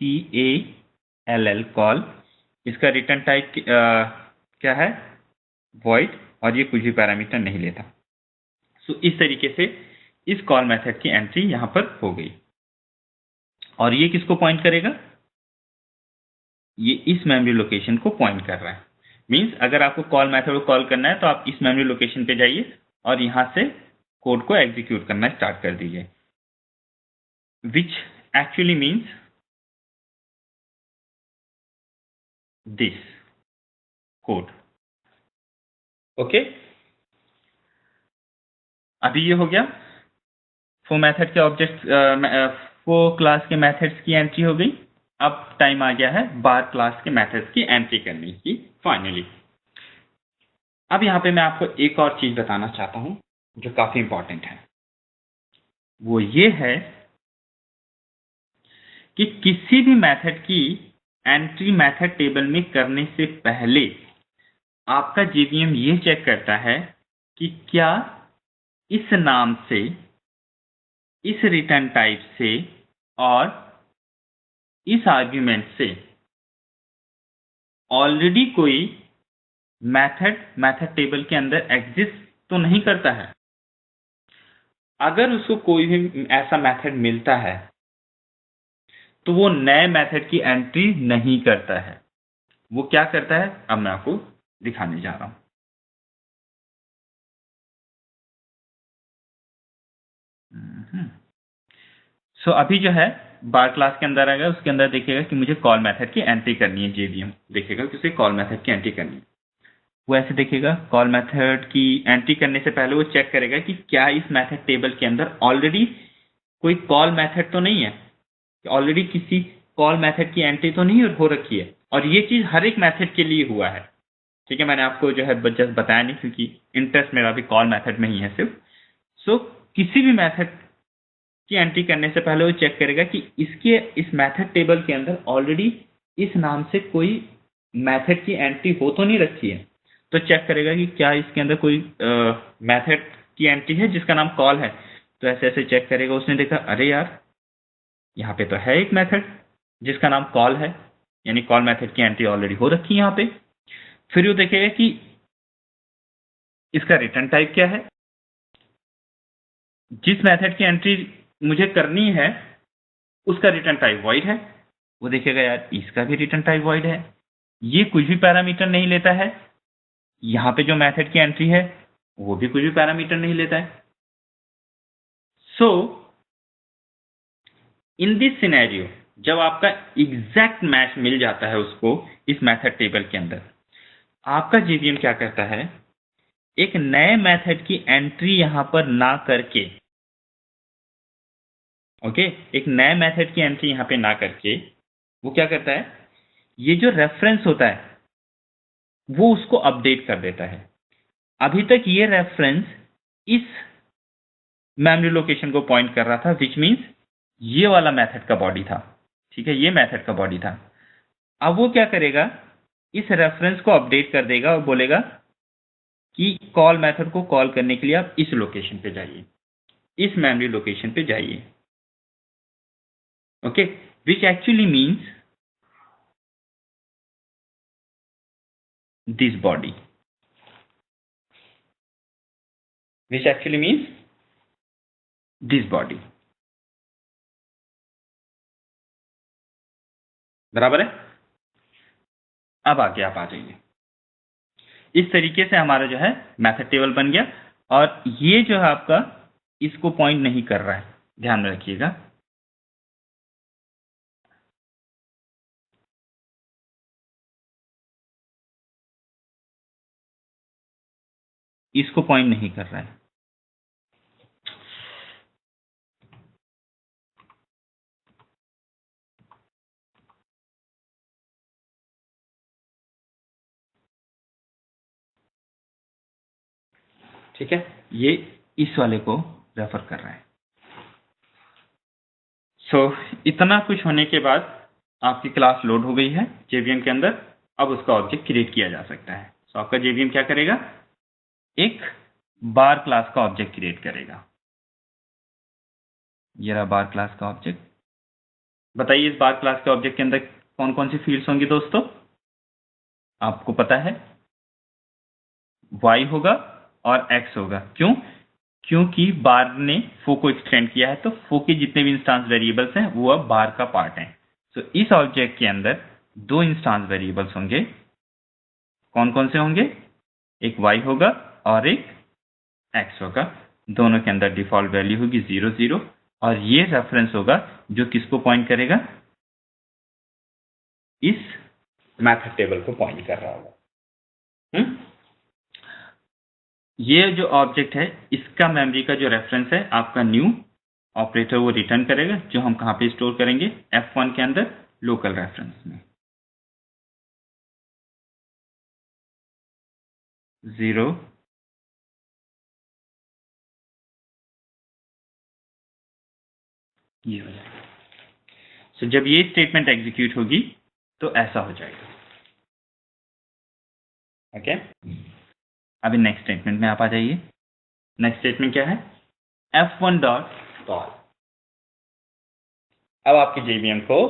CALL कॉल, इसका रिटर्न टाइप क्या है? वॉइड, और ये कुछ भी पैरामीटर नहीं लेता। सो इस तरीके से इस कॉल मेथड की एंट्री यहां पर हो गई। और ये किसको पॉइंट करेगा? ये इस मेमोरी लोकेशन को पॉइंट कर रहा है। मींस अगर आपको कॉल मेथड को कॉल करना है तो आप इस मेमोरी लोकेशन पे जाइए और यहां से कोड को एग्जीक्यूट करना स्टार्ट कर दीजिए, which actually means this code. Okay, अभी ये हो गया फो मेथड के ऑब्जेक्ट, फो क्लास के मेथड्स की एंट्री हो गई। अब टाइम आ गया है बार क्लास के मेथड्स की एंट्री करने की फाइनली। अब यहां पे मैं आपको एक और चीज बताना चाहता हूं जो काफी इंपॉर्टेंट है। वो ये है कि किसी भी मेथड की एंट्री मेथड टेबल में करने से पहले आपका JVM ये चेक करता है कि क्या इस नाम से, इस रिटर्न टाइप से और इस आर्ग्यूमेंट से ऑलरेडी कोई मेथड टेबल के अंदर एग्जिस्ट तो नहीं करता है। अगर उसको कोई भी ऐसा मेथड मिलता है तो वो नए मेथड की एंट्री नहीं करता है। वो क्या करता है अब मैं आपको दिखाने जा रहा हूं। सो अभी जो है बार क्लास के अंदर आएगा, उसके अंदर देखिएगा कि मुझे कॉल मेथड की एंट्री करनी है। JVM देखेगा कि उसे कॉल मेथड की एंट्री करनी है। वो ऐसे देखेगा, कॉल मेथड की एंट्री करने से पहले वो चेक करेगा कि क्या इस मेथड टेबल के अंदर ऑलरेडी कोई कॉल मेथड तो नहीं है, ऑलरेडी किसी कॉल मेथड की एंट्री तो नहीं हो रखी है। और ये चीज हर एक मेथड के लिए हुआ है। ठीक है, मैंने आपको जो है जस्ट बताया नहीं क्योंकि इंटरेस्ट मेरा भी कॉल मेथड में ही है सिर्फ। सो किसी भी मेथड की एंट्री करने से पहले वो चेक करेगा कि इसके इस मेथड टेबल के अंदर ऑलरेडी इस नाम से कोई मेथड की एंट्री हो तो नहीं रखी है। तो चेक करेगा कि क्या इसके अंदर कोई मेथड की एंट्री है जिसका नाम कॉल है। तो ऐसे ऐसे चेक करेगा, उसने देखा अरे यार यहाँ पे तो है एक मेथड जिसका नाम कॉल है, यानी कॉल मेथड की एंट्री ऑलरेडी हो रखी है यहाँ पे। फिर वो देखेगा कि इसका रिटर्न टाइप क्या है। जिस मेथड की एंट्री मुझे करनी है उसका रिटर्न टाइप वॉइड है। वो देखेगा यार इसका भी रिटर्न टाइप वॉइड है, ये कुछ भी पैरामीटर नहीं लेता है। यहां पे जो मेथड की एंट्री है वो भी कुछ भी पैरामीटर नहीं लेता है। सो इन दिस सिनेरियो जब आपका एग्जैक्ट मैच मिल जाता है उसको इस मेथड टेबल के अंदर, आपका JVM क्या करता है, एक नए मेथड की एंट्री यहां पर ना करके, ओके, एक नए मेथड की एंट्री यहां पे ना करके वो क्या करता है, ये जो रेफरेंस होता है वो उसको अपडेट कर देता है। अभी तक ये रेफरेंस इस मेमोरी लोकेशन को पॉइंट कर रहा था, विच मीन्स ये वाला मेथड का बॉडी था। ठीक है, ये मेथड का बॉडी था। अब वो क्या करेगा, इस रेफरेंस को अपडेट कर देगा और बोलेगा कि कॉल मेथड को कॉल करने के लिए आप इस लोकेशन पे जाइए, इस मेमोरी लोकेशन पे जाइए। Okay, which actually means this body, which actually means this body. बराबर है। अब आगे आप आ जाइए। इस तरीके से हमारा जो है मेथड टेबल बन गया, और ये जो है आपका इसको पॉइंट नहीं कर रहा है, ध्यान में रखिएगा। इसको पॉइंट नहीं कर रहा है। ठीक है, ये इस वाले को रेफर कर रहा है। इतना कुछ होने के बाद आपकी क्लास लोड हो गई है JVM के अंदर। अब उसका ऑब्जेक्ट क्रिएट किया जा सकता है। आपका JVM क्या करेगा, एक बार क्लास का ऑब्जेक्ट क्रिएट करेगा। ये रहा बार क्लास का ऑब्जेक्ट। बताइए इस बार क्लास के ऑब्जेक्ट के अंदर कौन कौन सी फील्ड्स होंगी दोस्तों? आपको पता है y होगा और x होगा। क्यों? क्योंकि बार ने फो को एक्सटेंड किया है, तो फो के जितने भी इंस्टांस वेरिएबल्स हैं वो अब बार का पार्ट हैं। इस ऑब्जेक्ट के अंदर दो इंस्टांस वेरिएबल्स होंगे। कौन कौन से होंगे? एक y होगा और एक x होगा। दोनों के अंदर डिफॉल्ट वैल्यू होगी 0 0, और ये रेफरेंस होगा जो किसको पॉइंट करेगा? इस मेथड टेबल को पॉइंट कर रहा होगा। ये जो ऑब्जेक्ट है इसका मेमोरी का जो रेफरेंस है आपका न्यू ऑपरेटर वो रिटर्न करेगा, जो हम कहां पे स्टोर करेंगे? F1 के अंदर लोकल रेफरेंस में। 0 ये हो जाएगा। जब ये स्टेटमेंट एग्जीक्यूट होगी तो ऐसा हो जाएगा। ओके, अभी नेक्स्ट स्टेटमेंट में आप आ जाइए। नेक्स्ट स्टेटमेंट क्या है? F1 dot call. अब आपके JVM को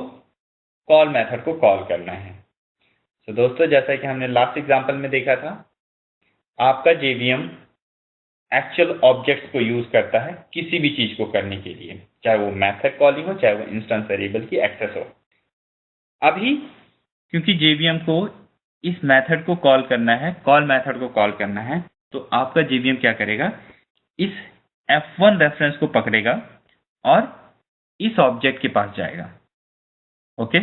कॉल मेथड को कॉल करना है। दोस्तों जैसा कि हमने लास्ट एग्जांपल में देखा था, आपका JVM एक्चुअल ऑब्जेक्ट्स को यूज करता है किसी भी चीज को करने के लिए, चाहे वो मेथड कॉलिंग हो, चाहे वो इंस्टेंस वेरिएबल की एक्सेस हो। अभी क्योंकि JVM को इस मेथड को कॉल करना है, कॉल मेथड को कॉल करना है, तो आपका JVM क्या करेगा? इस F1 रेफरेंस को पकड़ेगा और इस ऑब्जेक्ट के पास जाएगा। ओके,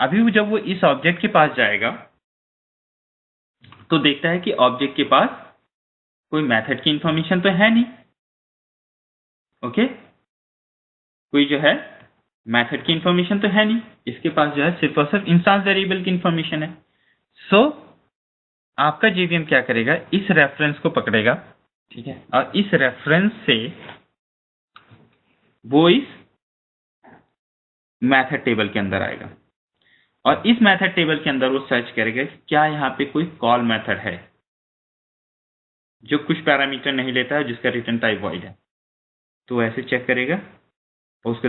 अभी जब वो इस ऑब्जेक्ट के पास जाएगा तो देखता है कि ऑब्जेक्ट के पास कोई मेथड की इंफॉर्मेशन तो है नहीं। ओके, कोई जो है मेथड की इंफॉर्मेशन तो है नहीं, इसके पास जो है सिर्फ और सिर्फ इंस्टेंस वेरिएबल की इंफॉर्मेशन है। आपका JVM क्या करेगा? इस रेफरेंस को पकड़ेगा, ठीक है, और इस रेफरेंस से वो इस मेथड टेबल के अंदर आएगा, और इस मेथड टेबल के अंदर वो सर्च करेगा कि क्या यहाँ पे कोई कॉल मेथड है जो कुछ पैरामीटर नहीं लेता है, जिसका रिटर्न टाइप वॉइड है। तो ऐसे चेक करेगा और उसको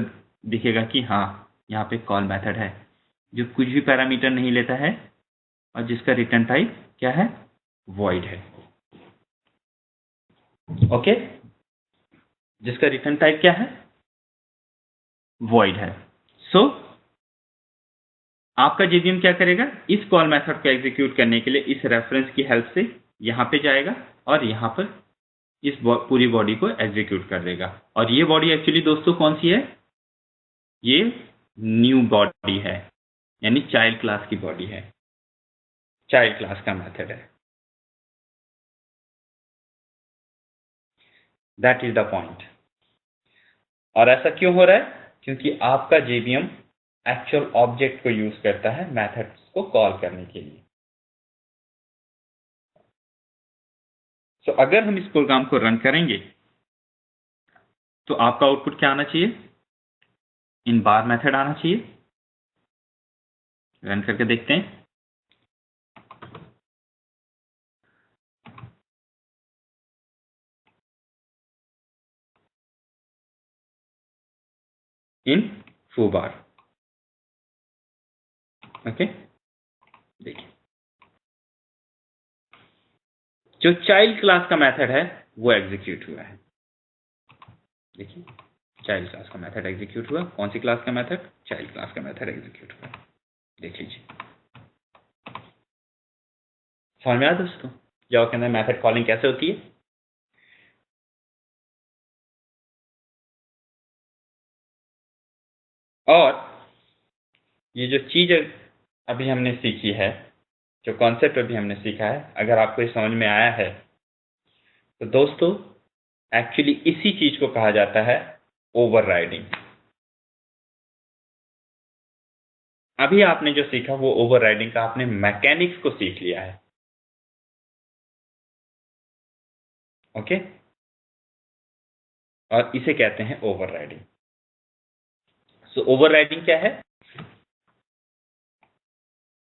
दिखेगा कि हाँ यहाँ पे कॉल मेथड है जो कुछ भी पैरामीटर नहीं लेता है और जिसका रिटर्न टाइप क्या है? वॉइड है। ओके, जिसका रिटर्न टाइप क्या है? वॉइड है। आपका JVM क्या करेगा? इस कॉल मेथड को एग्जीक्यूट करने के लिए इस रेफरेंस की हेल्प से यहां पे जाएगा और यहां पर इस पूरी बॉडी को एग्जीक्यूट कर देगा। और ये बॉडी एक्चुअली दोस्तों कौन सी है? ये न्यू बॉडी है, यानी चाइल्ड क्लास की बॉडी है, चाइल्ड क्लास का मेथड है। That is the point. और ऐसा क्यों हो रहा है? क्योंकि आपका JVM एक्चुअल ऑब्जेक्ट को यूज करता है मेथड्स को कॉल करने के लिए। अगर हम इस प्रोग्राम को रन करेंगे तो आपका आउटपुट क्या आना चाहिए? इन बार मेथड आना चाहिए। रन करके देखते हैं। इन फो बार। ओके, देखिए जो चाइल्ड क्लास का मेथड है वो एग्जीक्यूट हुआ है। देखिए चाइल्ड क्लास का मेथड एग्जीक्यूट हुआ। कौन सी क्लास का मेथड? चाइल्ड क्लास का मेथड एग्जीक्यूट हुआ। देख लीजिए, समझ में आया दोस्तों जावा के अंदर मेथड कॉलिंग कैसे होती है? और ये जो चीज अभी हमने सीखी है, जो कॉन्सेप्ट अभी हमने सीखा है, अगर आपको ये समझ में आया है तो दोस्तों एक्चुअली इसी चीज को कहा जाता है ओवरराइडिंग। अभी आपने जो सीखा वो ओवरराइडिंग का आपने मैकेनिक्स को सीख लिया है। ओके, और इसे कहते हैं ओवरराइडिंग। सो ओवरराइडिंग क्या है?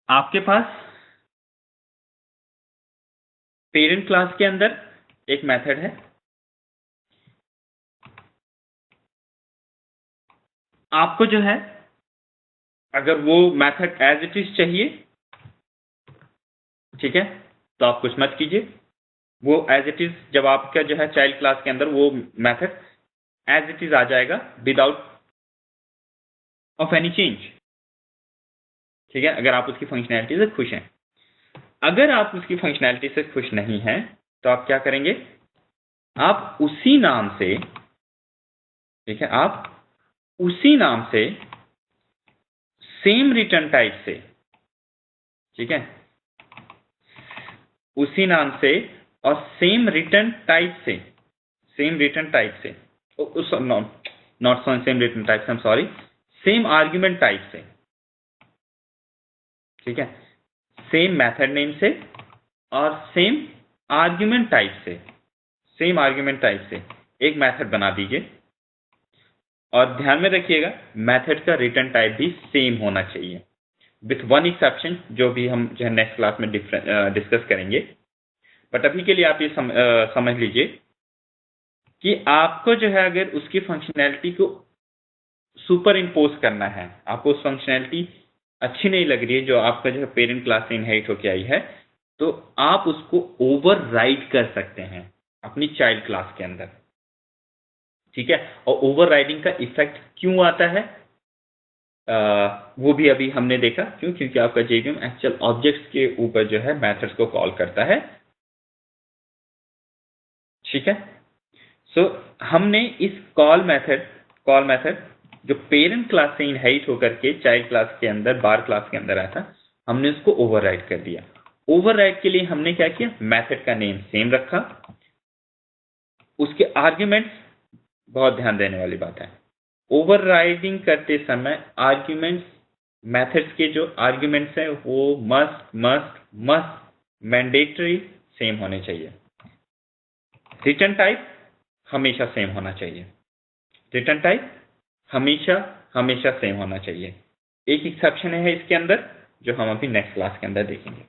आपके पास पेरेंट क्लास के अंदर एक मेथड है, आपको जो है अगर वो मेथड एज इट इज चाहिए, ठीक है, तो आप कुछ मत कीजिए, वो एज इट इज जब आपका जो है चाइल्ड क्लास के अंदर वो मेथड एज इट इज आ जाएगा विदाउट ऑफ एनी चेंज। ठीक है, अगर आप उसकी फंक्शनैलिटी से खुश हैं। अगर आप उसकी फंक्शनैलिटी से खुश नहीं हैं तो आप क्या करेंगे? आप उसी नाम से, ठीक है, आप उसी नाम से सेम रिटर्न टाइप से, ठीक है, उसी नाम से और सेम रिटर्न टाइप से, सेम रिटर्न टाइप से, नॉट सेम रिटर्न टाइप से, सॉरी, सेम आर्ग्यूमेंट टाइप से, ठीक है, सेम मेथड नेम से और सेम आर्ग्यूमेंट टाइप से, सेम आर्ग्यूमेंट टाइप से एक मेथड बना दीजिए। और ध्यान में रखिएगा मेथड का रिटर्न टाइप भी सेम होना चाहिए, विथ वन एक्सेप्शन जो भी हम जो है नेक्स्ट क्लास में डिस्कस करेंगे। बट अभी के लिए आप ये समझ लीजिए कि आपको जो है अगर उसकी फंक्शनैलिटी को सुपर इम्पोज करना है, आपको उस फंक्शनैलिटी अच्छी नहीं लग रही है जो आपका जो है पेरेंट क्लास से इनहेरिट होके आई है, तो आप उसको ओवरराइड कर सकते हैं अपनी चाइल्ड क्लास के अंदर। ठीक है, और ओवरराइडिंग का इफेक्ट क्यों आता है वो भी अभी हमने देखा। क्यों? क्योंकि आपका जेवीएम एक्चुअल ऑब्जेक्ट्स के ऊपर जो है मेथड्स को कॉल करता है। ठीक है, सो हमने इस कॉल मेथड जो पेरेंट क्लास से इनहेरिट होकर के चाइल्ड क्लास के अंदर, बार क्लास के अंदर आया था, हमने उसको ओवरराइड कर दिया। ओवरराइड के लिए हमने क्या किया? मेथड का नेम सेम रखा, उसके आर्ग्यूमेंट्स, बहुत ध्यान देने वाली बात है, ओवरराइडिंग करते समय आर्ग्यूमेंट्स, मेथड्स के जो आर्ग्यूमेंट्स हैं वो मस्ट मैंडेटरी सेम होने चाहिए। रिटर्न टाइप हमेशा सेम होना चाहिए, रिटर्न टाइप हमेशा सेम होना चाहिए। एक एक्सेप्शन है इसके अंदर जो हम अभी नेक्स्ट क्लास के अंदर देखेंगे।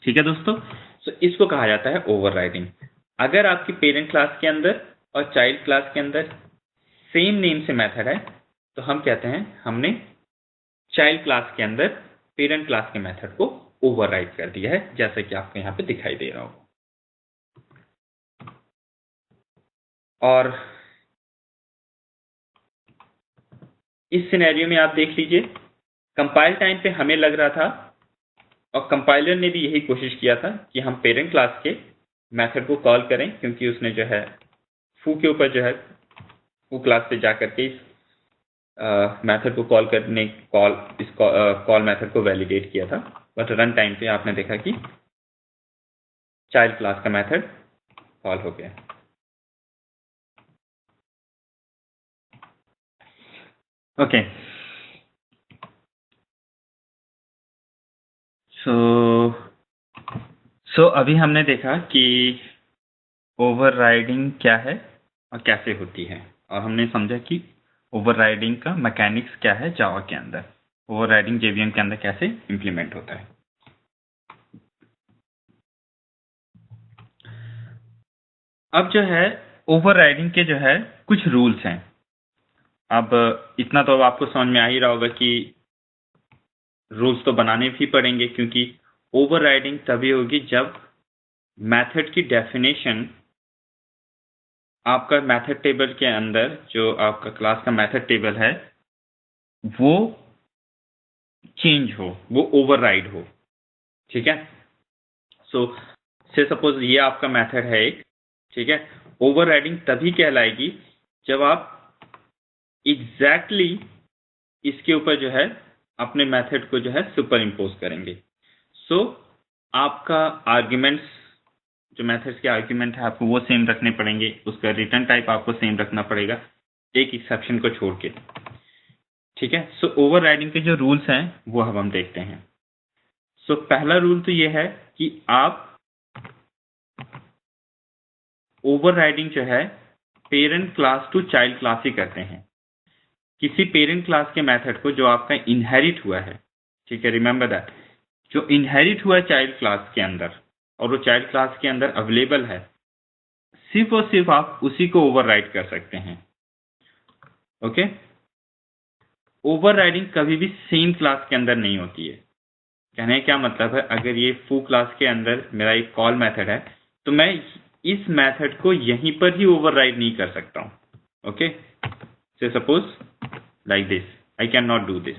ठीक है दोस्तों, तो इसको कहा जाता है ओवरराइडिंग। अगर आपकी पेरेंट क्लास के अंदर और चाइल्ड क्लास के अंदर सेम नेम से मेथड है तो हम कहते हैं हमने चाइल्ड क्लास के अंदर पेरेंट क्लास के मेथड को ओवरराइड कर दिया है, जैसे कि आपको यहाँ पे दिखाई दे रहा होगा। और इस सिनेरियो में आप देख लीजिए, कंपाइल टाइम पे हमें लग रहा था और कंपाइलर ने भी यही कोशिश किया था कि हम पेरेंट क्लास के मेथड को कॉल करें, क्योंकि उसने जो है फू के ऊपर जो है फू क्लास पे जा करके इस मेथड को कॉल करने इस कॉल मेथड को वैलिडेट किया था। बट रन टाइम पे आपने देखा कि चाइल्ड क्लास का मेथड कॉल हो गया। ओके, सो अभी हमने देखा कि ओवरराइडिंग क्या है और कैसे होती है, और हमने समझा कि ओवरराइडिंग का मैकेनिक्स क्या है जावा के अंदर, ओवरराइडिंग जेवीएम के अंदर कैसे इंप्लीमेंट होता है। अब जो है ओवरराइडिंग के जो है कुछ रूल्स हैं। अब इतना तो आपको समझ में आ ही रहा होगा कि रूल्स तो बनाने भी पड़ेंगे, क्योंकि ओवरराइडिंग तभी होगी जब मेथड की डेफिनेशन आपका मेथड टेबल के अंदर, जो आपका क्लास का मेथड टेबल है, वो चेंज हो, वो ओवरराइड हो। ठीक है, सो से सपोज ये आपका मेथड है एक, ठीक है, ओवरराइडिंग तभी कहलाएगी जब आप एग्जैक्टली इसके ऊपर जो है अपने मेथड को जो है सुपर इम्पोज करेंगे। सो आपका आर्ग्यूमेंट्स, जो मेथड्स के आर्ग्यूमेंट है आपको वो सेम रखने पड़ेंगे, उसका रिटर्न टाइप आपको सेम रखना पड़ेगा, एक एक्सेप्शन को छोड़ के। ठीक है, सो ओवरराइडिंग के जो रूल्स हैं वो अब हम देखते हैं। सो पहला रूल तो ये है कि आप ओवरराइडिंग जो है parent class to child class ही करते हैं, किसी पेरेंट क्लास के मेथड को जो आपका इनहेरिट हुआ है। ठीक है, रिमेंबर दैट, जो इनहेरिट हुआ है चाइल्ड क्लास के अंदर और वो चाइल्ड क्लास के अंदर अवेलेबल है, सिर्फ और सिर्फ आप उसी को ओवरराइड कर सकते हैं। ओके, ओवरराइडिंग कभी भी सेम क्लास के अंदर नहीं होती है। कहने का क्या मतलब है, अगर ये फू क्लास के अंदर मेरा एक कॉल मेथड है तो मैं इस मेथड को यहीं पर ही ओवरराइड नहीं कर सकता हूं। ओके, से suppose like this, I can not do this.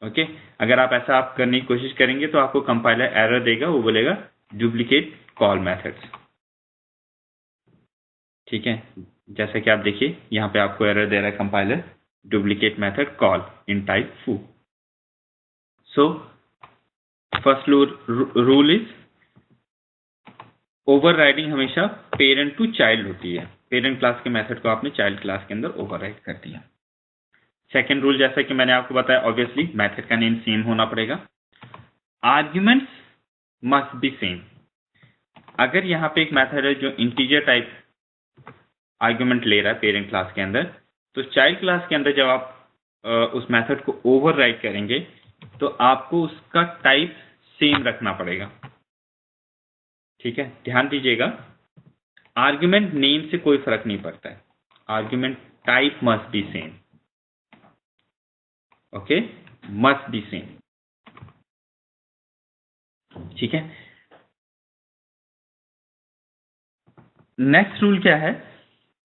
Okay, अगर आप ऐसा करने की कोशिश करेंगे तो आपको कंपाइलर एरर देगा, वो बोलेगा डुप्लीकेट कॉल मेथड्स। ठीक है, जैसे कि आप देखिए यहाँ पे आपको एरर दे रहा है compiler, duplicate method call in type foo. So first rule is overriding हमेशा पेरेंट टू चाइल्ड होती है। पेरेंट क्लास के मेथड को आपने चाइल्ड क्लास के अंदर ओवरराइड कर दिया। सेकेंड रूल, जैसा कि मैंने आपको बताया, ऑब्वियसली मेथड का नेम सेम होना पड़ेगा। Arguments must be same. अगर यहाँ पे एक मेथड है जो इंटीजर टाइप आर्ग्यूमेंट ले रहा है पेरेंट क्लास के अंदर, तो चाइल्ड क्लास के अंदर जब आप उस मेथड को ओवरराइड करेंगे तो आपको उसका टाइप सेम रखना पड़ेगा। ठीक है, ध्यान दीजिएगा, आर्ग्यूमेंट नेम से कोई फर्क नहीं पड़ता है, argument type must be same. Okay, must be same. ठीक है, नेक्स्ट रूल क्या है?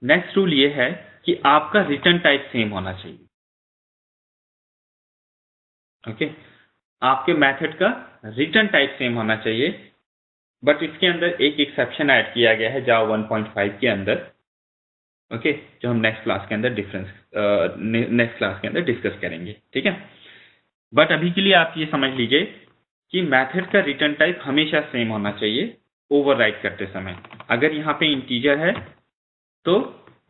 नेक्स्ट रूल ये है कि आपका रिटर्न टाइप सेम होना चाहिए। ओके, आपके मेथड का रिटर्न टाइप सेम होना चाहिए, बट इसके अंदर एक एक्सेप्शन ऐड किया गया है जावा 1.5 के अंदर। ओके, जो हम नेक्स्ट क्लास के अंदर डिस्कस करेंगे। ठीक है, बट अभी के लिए आप ये समझ लीजिए कि मेथड का रिटर्न टाइप हमेशा सेम होना चाहिए ओवरराइड करते समय। अगर यहाँ पे इंटीजर है तो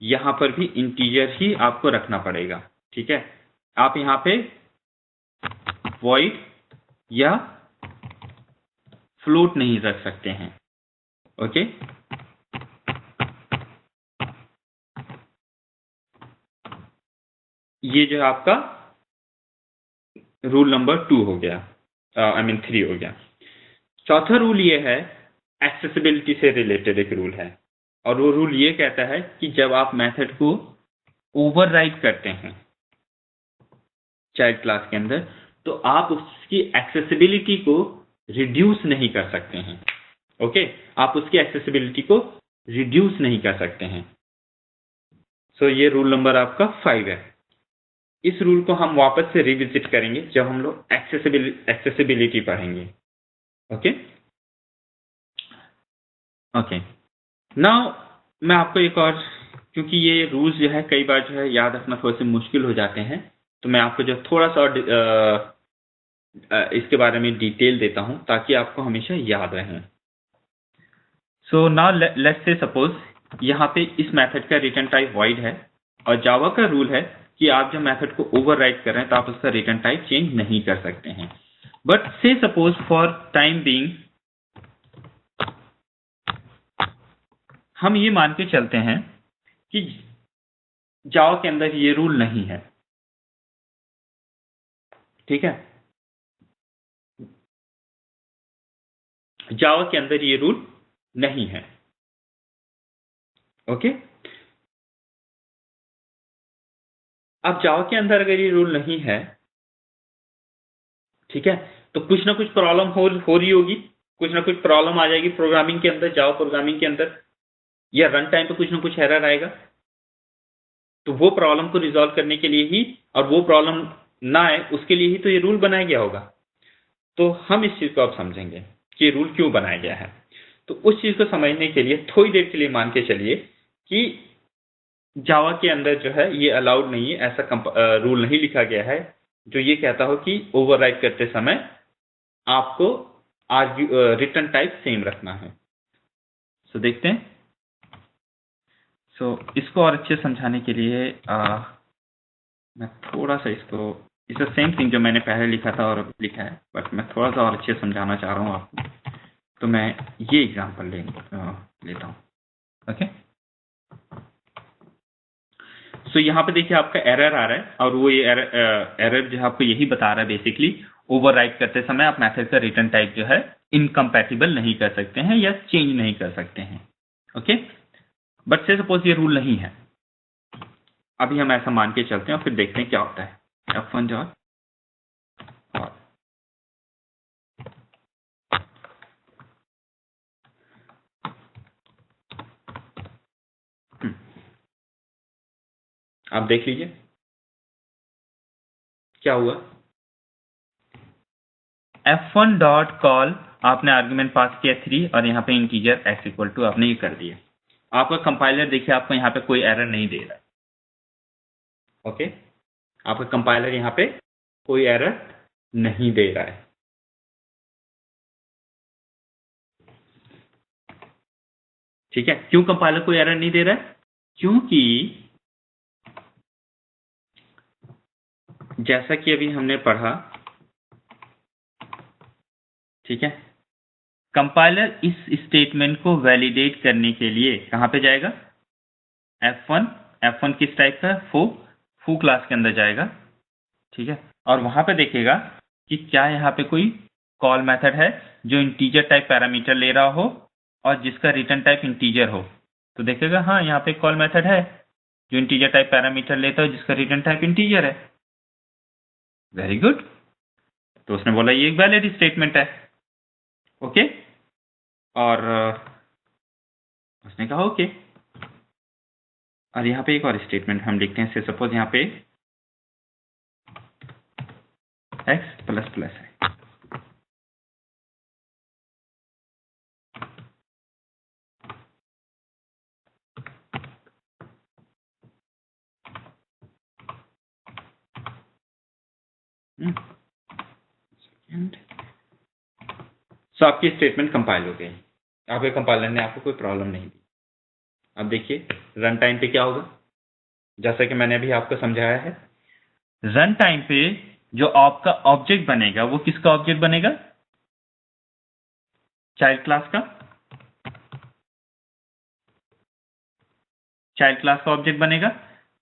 यहाँ पर भी इंटीजर ही आपको रखना पड़ेगा। ठीक है, आप यहाँ पे वॉइड या फ्लोट नहीं रख सकते हैं। ओके, ये जो आपका रूल नंबर 2 हो गया, आई मीन 3 हो गया। चौथा रूल ये है, एक्सेसिबिलिटी से रिलेटेड एक रूल है, और वो रूल ये कहता है कि जब आप मेथड को ओवरराइड करते हैं चाइल्ड क्लास के अंदर, तो आप उसकी एक्सेसिबिलिटी को रिड्यूस नहीं कर सकते हैं। ओके, आप उसकी एक्सेसिबिलिटी को रिड्यूस नहीं कर सकते हैं। सो ये रूल नंबर आपका 5 है। इस रूल को हम वापस से रिविजिट करेंगे जब हम लोग एक्सेसिबिलिटी पढ़ेंगे। ओके ओके, नाउ मैं आपको एक और, क्योंकि ये रूल्स जो है कई बार जो है याद रखना थोड़े से मुश्किल हो जाते हैं, तो मैं आपको जो थोड़ा सा इसके बारे में डिटेल देता हूं ताकि आपको हमेशा याद रहे। So now let's say suppose यहाँ पे इस मेथड का रिटर्न टाइप वॉइड है, और जावा का रूल है कि आप जब मेथड को ओवरराइड कर रहे हैं तो आप उसका रिटर्न टाइप चेंज नहीं कर सकते हैं। बट से सपोज फॉर टाइम बीइंग हम ये मान के चलते हैं कि जावा के अंदर ये रूल नहीं है। ठीक है, जावा के अंदर ये रूल नहीं है। ओके, अब जावा के अंदर अगर ये रूल नहीं है, ठीक है, तो कुछ ना कुछ प्रॉब्लम हो रही होगी। कुछ ना कुछ प्रॉब्लम आ जाएगी प्रोग्रामिंग के अंदर, जावा प्रोग्रामिंग के अंदर, या रन टाइम पे कुछ ना कुछ एरर आएगा। तो वो प्रॉब्लम को रिजॉल्व करने के लिए ही, और वो प्रॉब्लम ना आए उसके लिए ही तो ये रूल बनाया गया होगा। तो हम इस चीज को अब समझेंगे कि ये रूल क्यों बनाया गया है। तो उस चीज को समझने के लिए थोड़ी देर के लिए मान के चलिए कि जावा के अंदर जो है ये अलाउड नहीं है, ऐसा रूल नहीं लिखा गया है जो ये कहता हो कि ओवरराइट करते समय आपको रिटर्न टाइप सेम रखना है। सो देखते हैं। सो इसको और अच्छे समझाने के लिए मैं थोड़ा सा इसको, इट्स सेम थिंग जो मैंने पहले लिखा था और लिखा है, बट मैं थोड़ा सा और अच्छे समझाना चाह रहा हूँ आपको। तो मैं ये एग्जांपल लेता हूँ। ओके, सो यहाँ पे देखिए आपका एरर आ रहा है, और वो ये एरर जो है आपको यही बता रहा है बेसिकली, ओवरराइट करते समय आप मेथड का रिटर्न टाइप जो है इनकम्पैटिबल नहीं कर सकते हैं या चेंज नहीं कर सकते हैं। ओके, बट से सपोज ये रूल नहीं है, अभी हम ऐसा मान के चलते हैं और फिर देखते हैं क्या होता है। F1 डॉट आप देख लीजिए क्या हुआ। F1 डॉट कॉल, आपने आर्गुमेंट पास किया 3 और यहाँ पे इंटीजर x इक्वल टू आपने ये कर दिया। आपका कंपाइलर देखिए आपको यहाँ पे कोई एरर नहीं दे रहा है। ओके, आपका कंपाइलर यहाँ पे कोई एरर नहीं दे रहा है। ठीक है, क्यों कंपाइलर कोई एरर नहीं दे रहा है? क्योंकि जैसा कि अभी हमने पढ़ा, ठीक है, कंपाइलर इस स्टेटमेंट को वैलिडेट करने के लिए कहां पे जाएगा? F1 किस टाइप का है? फू क्लास के अंदर जाएगा। ठीक है, और वहां पे देखेगा कि क्या यहाँ पे कोई कॉल मेथड है जो इंटीजर टाइप पैरामीटर ले रहा हो और जिसका रिटर्न टाइप इंटीजर हो। तो देखेगा हाँ यहाँ पे कॉल मेथड है जो इंटीजर टाइप पैरामीटर लेता है जिसका रिटर्न टाइप इंटीजर है। वेरी गुड, तो उसने बोला ये एक वैलिड स्टेटमेंट है। ओके, और उसने कहा ओके। और यहाँ पे एक और स्टेटमेंट हम लिखते हैं, से सपोज यहाँ पे x प्लस प्लस है। सो आपकी स्टेटमेंट कंपाइल हो गई, आपके कंपाइलर ने आपको कोई प्रॉब्लम नहीं दी। अब देखिए रन टाइम पे क्या होगा, जैसा कि मैंने अभी आपको समझाया है। रन टाइम पे जो आपका ऑब्जेक्ट बनेगा वो किसका ऑब्जेक्ट बनेगा? चाइल्ड क्लास का। चाइल्ड क्लास का ऑब्जेक्ट बनेगा।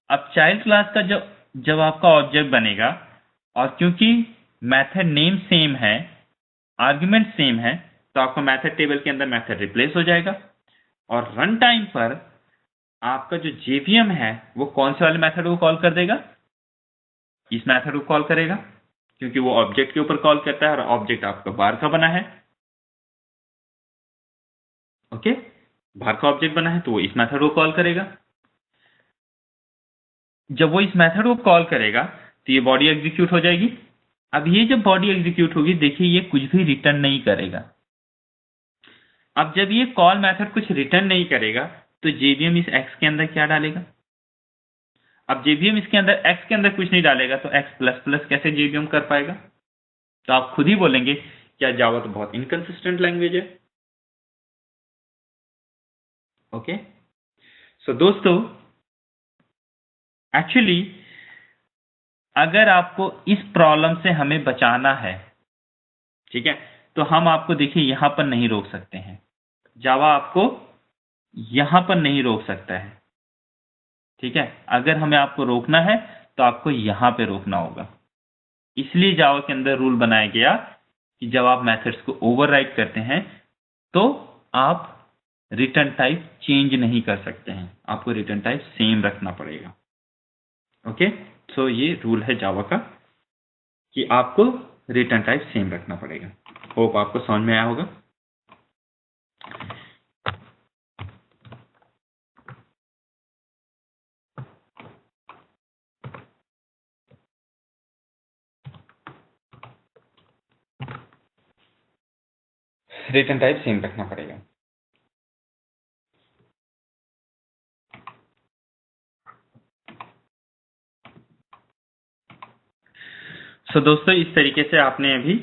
अब चाइल्ड क्लास का जब आपका ऑब्जेक्ट बनेगा, और क्योंकि मेथड नेम सेम है, आर्गुमेंट सेम है, तो आपका मेथड टेबल के अंदर मेथड रिप्लेस हो जाएगा। और रन टाइम पर आपका जो जेवीएम है वो कौन से वाले मेथड को कॉल कर देगा? इस मेथड को कॉल करेगा, क्योंकि वो ऑब्जेक्ट के ऊपर कॉल करता है और ऑब्जेक्ट आपका बार का बना है। ओके, बार का ऑब्जेक्ट बना है तो वो इस मेथड को कॉल करेगा। जब वो इस मेथड को कॉल करेगा तो ये बॉडी एग्जीक्यूट हो जाएगी। अब ये जब बॉडी एग्जीक्यूट होगी, देखिए ये कुछ भी रिटर्न नहीं करेगा। अब जब ये कॉल मेथड कुछ रिटर्न नहीं करेगा तो जेवीएम इस एक्स के अंदर क्या डालेगा? अब जेवीएम इसके अंदर एक्स के अंदर कुछ नहीं डालेगा तो एक्स प्लस प्लस कैसे जेवीएम कर पाएगा? तो आप खुद ही बोलेंगे क्या जावा तो बहुत इनकंसिस्टेंट लैंग्वेज है। ओके, सो दोस्तों एक्चुअली अगर आपको इस प्रॉब्लम से हमें बचाना है, ठीक है, तो हम आपको देखिए यहां पर नहीं रोक सकते हैं। जावा आपको यहां पर नहीं रोक सकता है। ठीक है, अगर हमें आपको रोकना है तो आपको यहां पे रोकना होगा। इसलिए जावा के अंदर रूल बनाया गया कि जब आप मेथड्स को ओवरराइड करते हैं तो आप रिटर्न टाइप चेंज नहीं कर सकते हैं, आपको रिटर्न टाइप सेम रखना पड़ेगा। ओके, सो ये रूल है जावा का कि आपको रिटर्न टाइप सेम रखना पड़ेगा। होप आपको समझ में आया होगा। रिटर्न टाइप सेम रखना पड़ेगा। सो दोस्तों इस तरीके से आपने अभी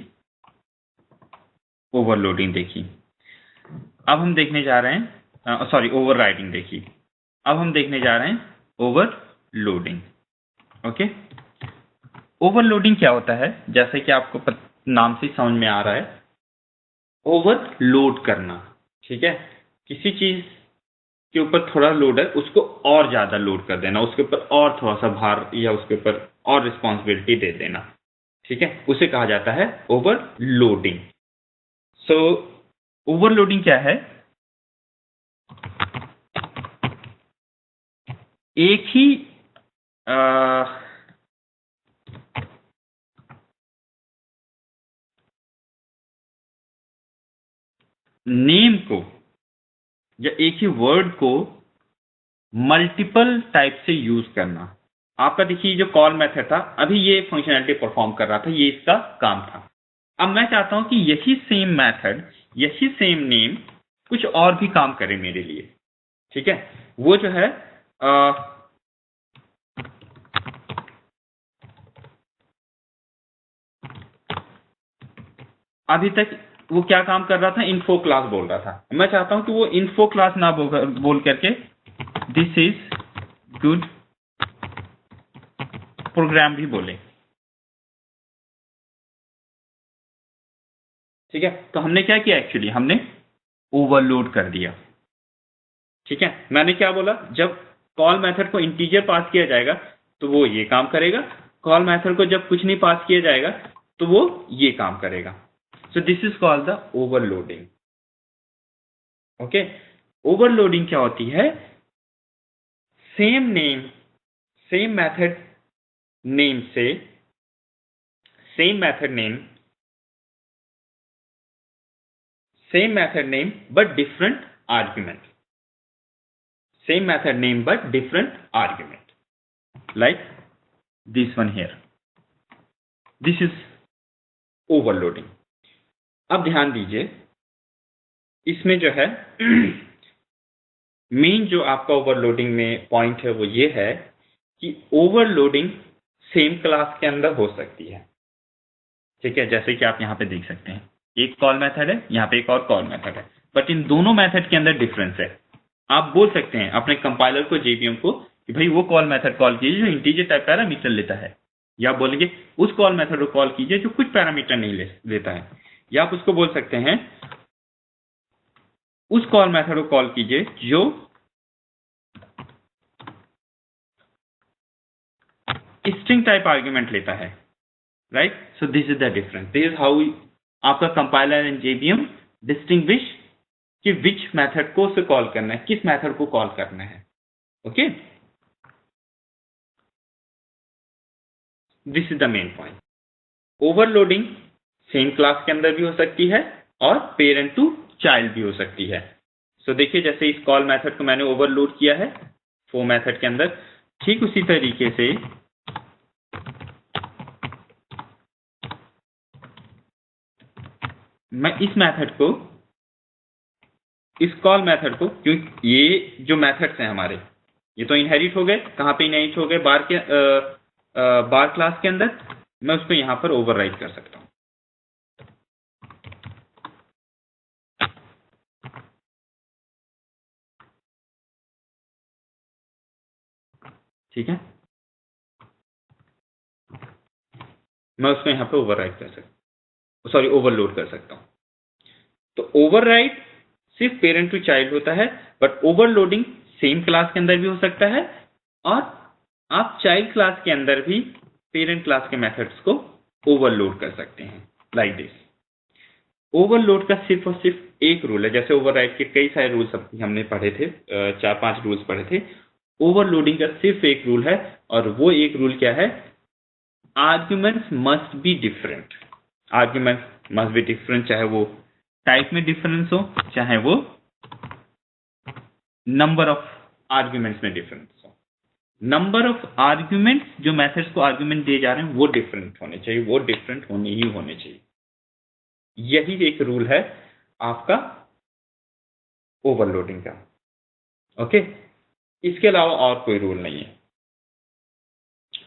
ओवरलोडिंग देखी। अब हम देखने जा रहे हैं सॉरी ओवरराइडिंग देखी। अब हम देखने जा रहे हैं ओवरलोडिंग। ओके, ओवरलोडिंग क्या होता है? जैसे कि आपको नाम से समझ में आ रहा है, ओवरलोड करना। ठीक है, किसी चीज के ऊपर थोड़ा लोड है, उसको और ज्यादा लोड कर देना, उसके ऊपर और थोड़ा सा भार या उसके ऊपर और रिस्पॉन्सिबिलिटी दे देना। ठीक है, उसे कहा जाता है ओवरलोडिंग। सो ओवरलोडिंग क्या है? एक ही नेम को या एक ही वर्ड को मल्टीपल टाइप से यूज करना। आपका देखिए जो कॉल मेथड था, अभी ये फंक्शनैलिटी परफॉर्म कर रहा था, ये इसका काम था। अब मैं चाहता हूं कि यही सेम मेथड, यही सेम नेम कुछ और भी काम करे मेरे लिए। ठीक है, वो जो है अभी तक वो क्या काम कर रहा था? इन्फो क्लास बोल रहा था। मैं चाहता हूं कि वो इन्फो क्लास ना बोल करके दिस इज गुड प्रोग्राम भी बोले। ठीक है, तो हमने क्या किया? एक्चुअली हमने ओवरलोड कर दिया। ठीक है, मैंने क्या बोला? जब कॉल मेथड को इंटीजर पास किया जाएगा तो वो ये काम करेगा, कॉल मेथड को जब कुछ नहीं पास किया जाएगा तो वो ये काम करेगा। So this is called the overloading. Okay, overloading क्या होती है? Same name, same method name से, same method name but different argument. Same method name but different argument. Like this one here. This is overloading. अब ध्यान दीजिए, इसमें जो है मेन जो आपका ओवरलोडिंग में पॉइंट है वो ये है कि ओवरलोडिंग सेम क्लास के अंदर हो सकती है। ठीक है, जैसे कि आप यहाँ पे देख सकते हैं, एक कॉल मेथड है, यहाँ पे एक और कॉल मेथड है, बट इन दोनों मेथड के अंदर डिफरेंस है। आप बोल सकते हैं अपने कंपाइलर को, जेवीएम को, कि भाई वो कॉल मेथड कॉल कीजिए जो इंटीजर टाइप पैरामीटर लेता है, या बोलेंगे उस कॉल मेथड को कॉल कीजिए जो कुछ पैरामीटर नहीं लेता है, या आप उसको बोल सकते हैं उस कॉल मेथड को कॉल कीजिए जो स्ट्रिंग टाइप आर्ग्यूमेंट लेता है। Right, so this is the difference. This is how आपका कंपाइलर एंड जेवीएम डिस्टिंग्विश कि विच मेथड को उसे कॉल करना है, किस मेथड को कॉल करना है। Okay, this is the main point. Overloading same class के अंदर भी हो सकती है और पेरेंट टू चाइल्ड भी हो सकती है। सो देखिए, जैसे इस कॉल मेथड को मैंने ओवरलोड किया है फॉर मेथड के अंदर, ठीक उसी तरीके से मैं इस मेथड को, इस कॉल मेथड को, क्योंकि ये जो मेथड्स हैं हमारे, ये तो इनहेरिट हो गए। कहां पे इनहेरिट हो गए? बार क्लास के अंदर। मैं उसको यहां पर ओवरराइट कर सकता हूं। ठीक है, मैं उसको यहां पर ओवरराइट कर सकता हूं, सॉरी ओवरलोड कर सकता हूं। तो ओवरराइट सिर्फ पेरेंट टू चाइल्ड होता है, बट ओवरलोडिंग सेम क्लास के अंदर भी हो सकता है, और आप चाइल्ड क्लास के अंदर भी पेरेंट क्लास के मेथड्स को ओवरलोड कर सकते हैं। Like this. ओवरलोड का सिर्फ और सिर्फ एक रूल है। जैसे ओवरराइट के कई सारे रूल्स हमने पढ़े थे, 4-5 रूल्स पढ़े थे। ओवरलोडिंग का सिर्फ एक रूल है, और वो एक रूल क्या है? Arguments must be different. Arguments must be different, चाहे वो टाइप में डिफरेंस हो, चाहे वो नंबर ऑफ आर्ग्यूमेंट्स में डिफरेंस हो। नंबर ऑफ आर्ग्यूमेंट्स, जो मेथड्स को आर्ग्यूमेंट दिए जा रहे हैं, वो डिफरेंट होने चाहिए, वो डिफरेंट होने ही होने चाहिए। यही एक रूल है आपका ओवरलोडिंग का। ओके, इसके अलावा और कोई रूल नहीं है,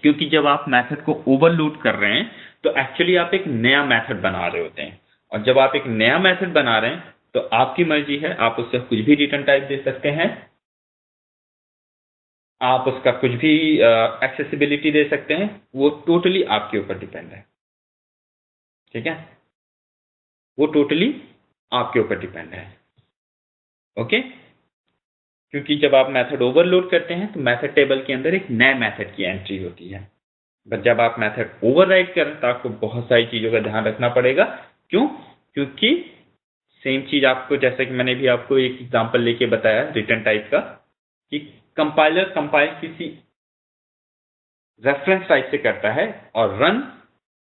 क्योंकि जब आप मेथड को ओवरलोड कर रहे हैं तो एक्चुअली आप एक नया मेथड बना रहे होते हैं, और जब आप एक नया मेथड बना रहे हैं तो आपकी मर्जी है, आप उससे कुछ भी रिटर्न टाइप दे सकते हैं, आप उसका कुछ भी एक्सेसिबिलिटी दे सकते हैं, वो टोटली आपके ऊपर डिपेंड है। ठीक है, वो टोटली आपके ऊपर डिपेंड है। ओके, क्योंकि जब आप मेथड ओवरलोड करते हैं तो मेथड टेबल के अंदर एक नए मेथड की एंट्री होती है, बट जब आप मेथड ओवरराइड करें तो आपको बहुत सारी चीजों का ध्यान रखना पड़ेगा। क्यों? क्योंकि सेम चीज आपको, जैसे कि मैंने भी आपको एक एग्जांपल लेके बताया रिटर्न टाइप का, कि कंपाइलर कंपाइल किसी रेफरेंस टाइप से करता है और रन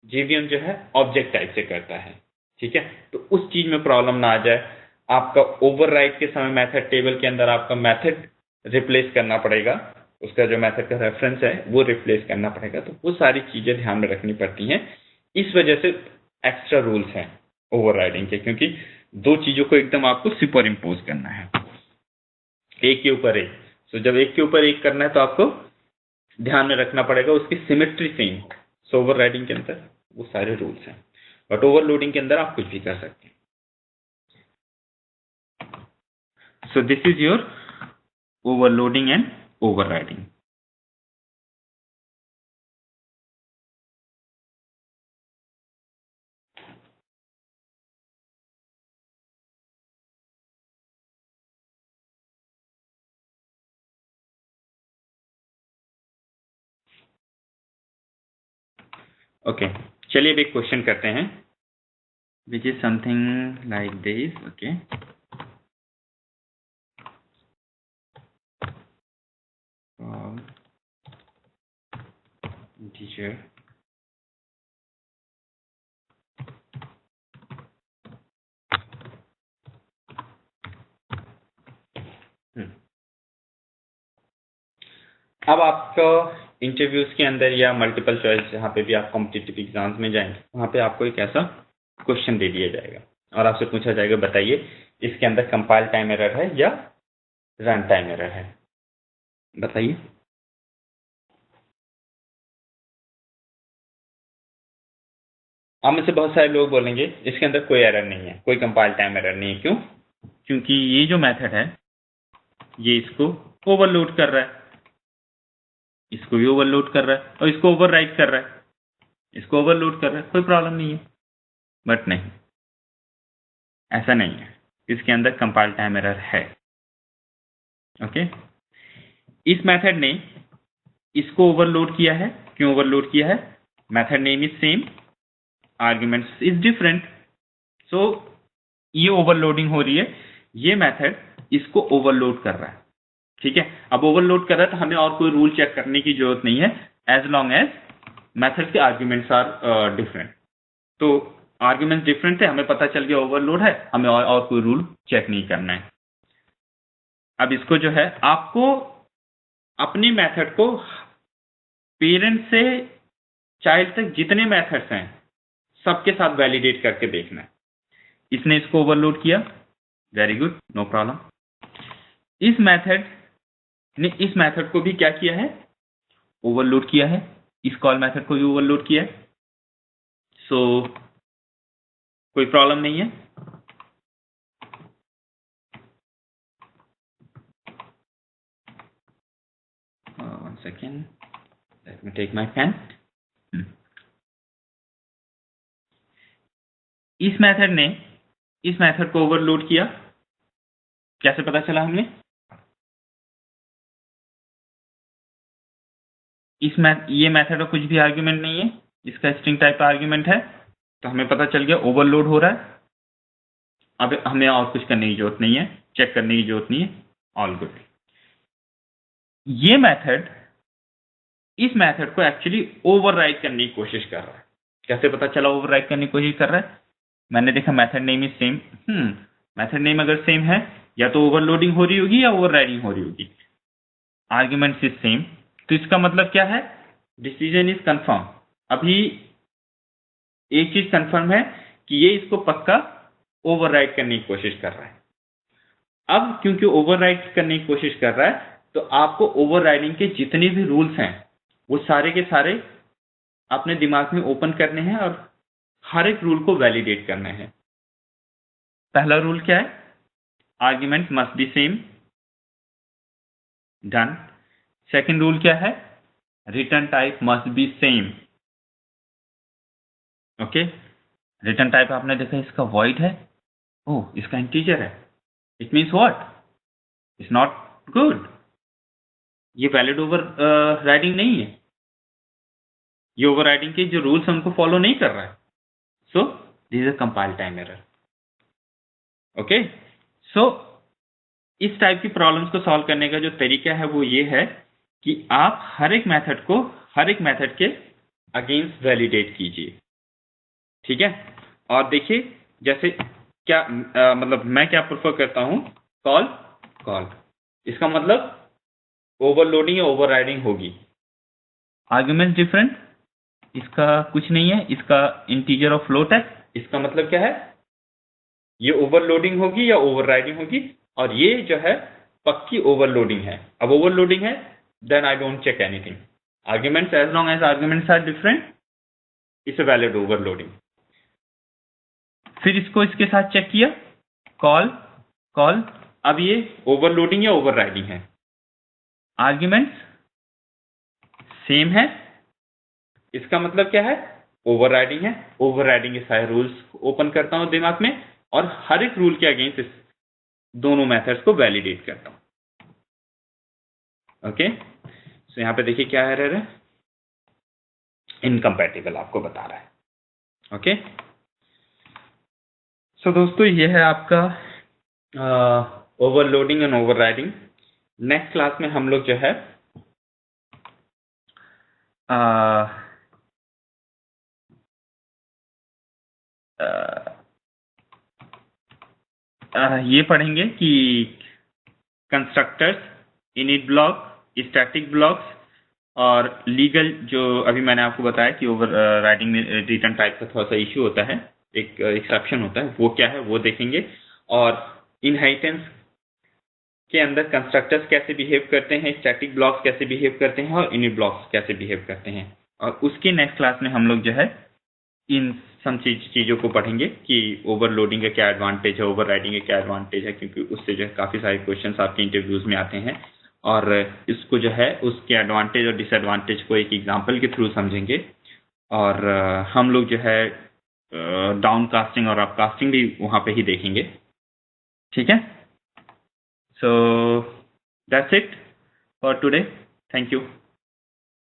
जेवीएम जो है ऑब्जेक्ट टाइप से करता है। ठीक है, तो उस चीज में प्रॉब्लम ना आ जाए, आपका ओवरराइड के समय मेथड टेबल के अंदर आपका मेथड रिप्लेस करना पड़ेगा, उसका जो मेथड का रेफरेंस है वो रिप्लेस करना पड़ेगा, तो वो सारी चीजें ध्यान में रखनी पड़ती हैं। इस वजह से एक्स्ट्रा रूल्स हैं ओवरराइडिंग के, क्योंकि दो चीजों को एकदम आपको सुपर इम्पोज करना है, एक के ऊपर एक। तो जब एक के ऊपर एक करना है तो आपको ध्यान में रखना पड़ेगा उसकी सिमेट्री सेम। सो ओवरराइडिंग के अंदर वो सारे रूल्स हैं, बट ओवरलोडिंग के अंदर आप कुछ भी कर सकते हैं। So this is your overloading and overriding. Okay, चलिए अब एक क्वेश्चन करते हैं, which is something like this. Okay, integer अब आपका इंटरव्यूज के अंदर या मल्टीपल चॉइस जहाँ पे भी आप कॉम्पिटिटिव एग्जाम्स में जाएंगे वहाँ पे आपको एक ऐसा क्वेश्चन दे दिया जाएगा और आपसे पूछा जाएगा बताइए इसके अंदर कंपाइल टाइम एरर है या रन टाइम एरर है, बताइए। आप में से बहुत सारे लोग बोलेंगे इसके अंदर कोई एरर नहीं है, कोई कंपाइल टाइम एरर नहीं है। क्यों? क्योंकि ये जो मेथड है ये इसको ओवरलोड कर रहा है, इसको भी ओवरलोड कर रहा है और इसको ओवरराइट कर रहा है, इसको ओवरलोड कर रहा है, कोई प्रॉब्लम नहीं है। बट नहीं, ऐसा नहीं है, इसके अंदर कंपाइल टाइम एरर है। ओके, इस मेथड ने इसको ओवरलोड किया है। क्यों ओवरलोड किया है? Method name is same, arguments is different, so ये ओवरलोडिंग हो रही है, ये मेथड इसको ओवरलोड कर रहा है। ठीक है, अब ओवरलोड कर रहा है तो हमें और कोई रूल चेक करने की जरूरत नहीं है, एज लॉन्ग एज मेथड के आर्ग्यूमेंट्स आर डिफरेंट। तो आर्ग्यूमेंट्स डिफरेंट है, हमें पता चल गया ओवरलोड है, हमें और कोई रूल चेक नहीं करना है। अब इसको जो है आपको अपनी मेथड को पेरेंट से चाइल्ड तक जितने मेथड्स हैं सबके साथ वैलिडेट करके देखना है। इसने इसको ओवरलोड किया, वेरी गुड, नो प्रॉब्लम। इस मेथड ने इस मेथड को भी क्या किया है? ओवरलोड किया है, इस कॉल मेथड को भी ओवरलोड किया है, सो कोई प्रॉब्लम नहीं है। One second, let me take my pen. इस मेथड ने इस मेथड को ओवरलोड किया, कैसे पता चला हमने? ये मेथड का कुछ भी आर्ग्यूमेंट नहीं है, इसका स्ट्रिंग टाइप आर्ग्यूमेंट है, तो हमें पता चल गया ओवरलोड हो रहा है। अब हमें और कुछ करने की जरूरत नहीं है, चेक करने की जरूरत नहीं है, ऑल गुड। ये मेथड इस मेथड को एक्चुअली ओवरराइड करने की कोशिश कर रहा है। कैसे पता चला ओवरराइड करने की कोशिश कर रहा है? मैंने देखा method name is same. Method name अगर सेम है या तो ओवरलोडिंग हो रही होगी या ओवरराइडिंग हो रही होगी। आर्ग्यूमेंट्स इज सेम, तो इसका मतलब क्या है? Decision is confirm. अभी एक चीज कंफर्म है कि ये इसको पक्का ओवरराइड करने की कोशिश कर रहा है। अब क्योंकि ओवरराइड करने की कोशिश कर रहा है, तो आपको ओवरराइडिंग के जितने भी रूल्स हैं वो सारे के सारे अपने दिमाग में ओपन करने हैं और हर एक रूल को वैलिडेट करना है। पहला रूल क्या है? Argument must be same, done. Second rule क्या है? Return type must be same, okay. Return type आपने देखा इसका वॉइड है, ओह इसका इंटीजर है, it means what? It's not good, ये वैलिड ओवर राइडिंग नहीं है, ये ओवर राइडिंग के जो रूल्स उनको फॉलो नहीं कर रहा है। So this is a compile time error, okay. So इस टाइप की प्रॉब्लम्स को सॉल्व करने का जो तरीका है वो ये है कि आप हर एक मेथड को हर एक मेथड के अगेंस्ट वैलिडेट कीजिए, ठीक है। और देखिए जैसे क्या मतलब मैं क्या प्रेफर करता हूं, कॉल कॉल, इसका मतलब ओवरलोडिंग या ओवरराइडिंग होगी। आर्ग्यूमेंट डिफरेंट, इसका कुछ नहीं है, इसका इंटीजर और फ्लोट है, इसका मतलब क्या है? ये ओवरलोडिंग होगी या ओवरराइडिंग होगी, और ये जो है पक्की ओवरलोडिंग है। अब ओवरलोडिंग है then I don't check anything. Arguments as long as arguments are different, it's a valid overloading. फिर इसको इसके साथ चेक किया, कॉल कॉल, अब ये ओवरलोडिंग या ओवरराइडिंग है। आर्ग्यूमेंट्स सेम है, इसका मतलब क्या है? ओवरराइडिंग है। ओवरराइडिंग के सारे रूल्स ओपन करता हूं दिमाग में और हर एक रूल के अगेंस्ट इस दोनों मेथड्स को वैलिडेट करता हूं, ओके। सो यहां पे देखिए क्या एरर है, इनकम्पैटिबल आपको बता रहा है, ओके। सो दोस्तों ये है आपका overloading and overriding. Next class में हम लोग जो है ये पढ़ेंगे कि constructors, init block, static blocks और लीगल, जो अभी मैंने आपको बताया कि ओवर राइडिंग में रिटर्न टाइप का थोड़ा सा इश्यू होता है, एक एक्सेप्शन होता है, वो क्या है वो देखेंगे। और इनहेरिटेंस के अंदर कंस्ट्रक्टर्स कैसे बिहेव करते हैं, स्टैटिक ब्लॉक्स कैसे बिहेव करते हैं और इनिट ब्लॉक्स कैसे बिहेव करते हैं। और उसके नेक्स्ट क्लास में हम लोग जो है इन सब चीज़ों को पढ़ेंगे कि ओवरलोडिंग का क्या एडवांटेज है, ओवरराइडिंग का क्या एडवांटेज है, क्योंकि उससे जो है काफ़ी सारे क्वेश्चंस आपके इंटरव्यूज में आते हैं। और इसको जो है उसके एडवांटेज और डिसएडवांटेज को एक एग्जांपल के थ्रू समझेंगे। और हम लोग जो है डाउनकास्टिंग और अपकास्टिंग भी वहाँ पे ही देखेंगे, ठीक है। So that's it for today, thank you.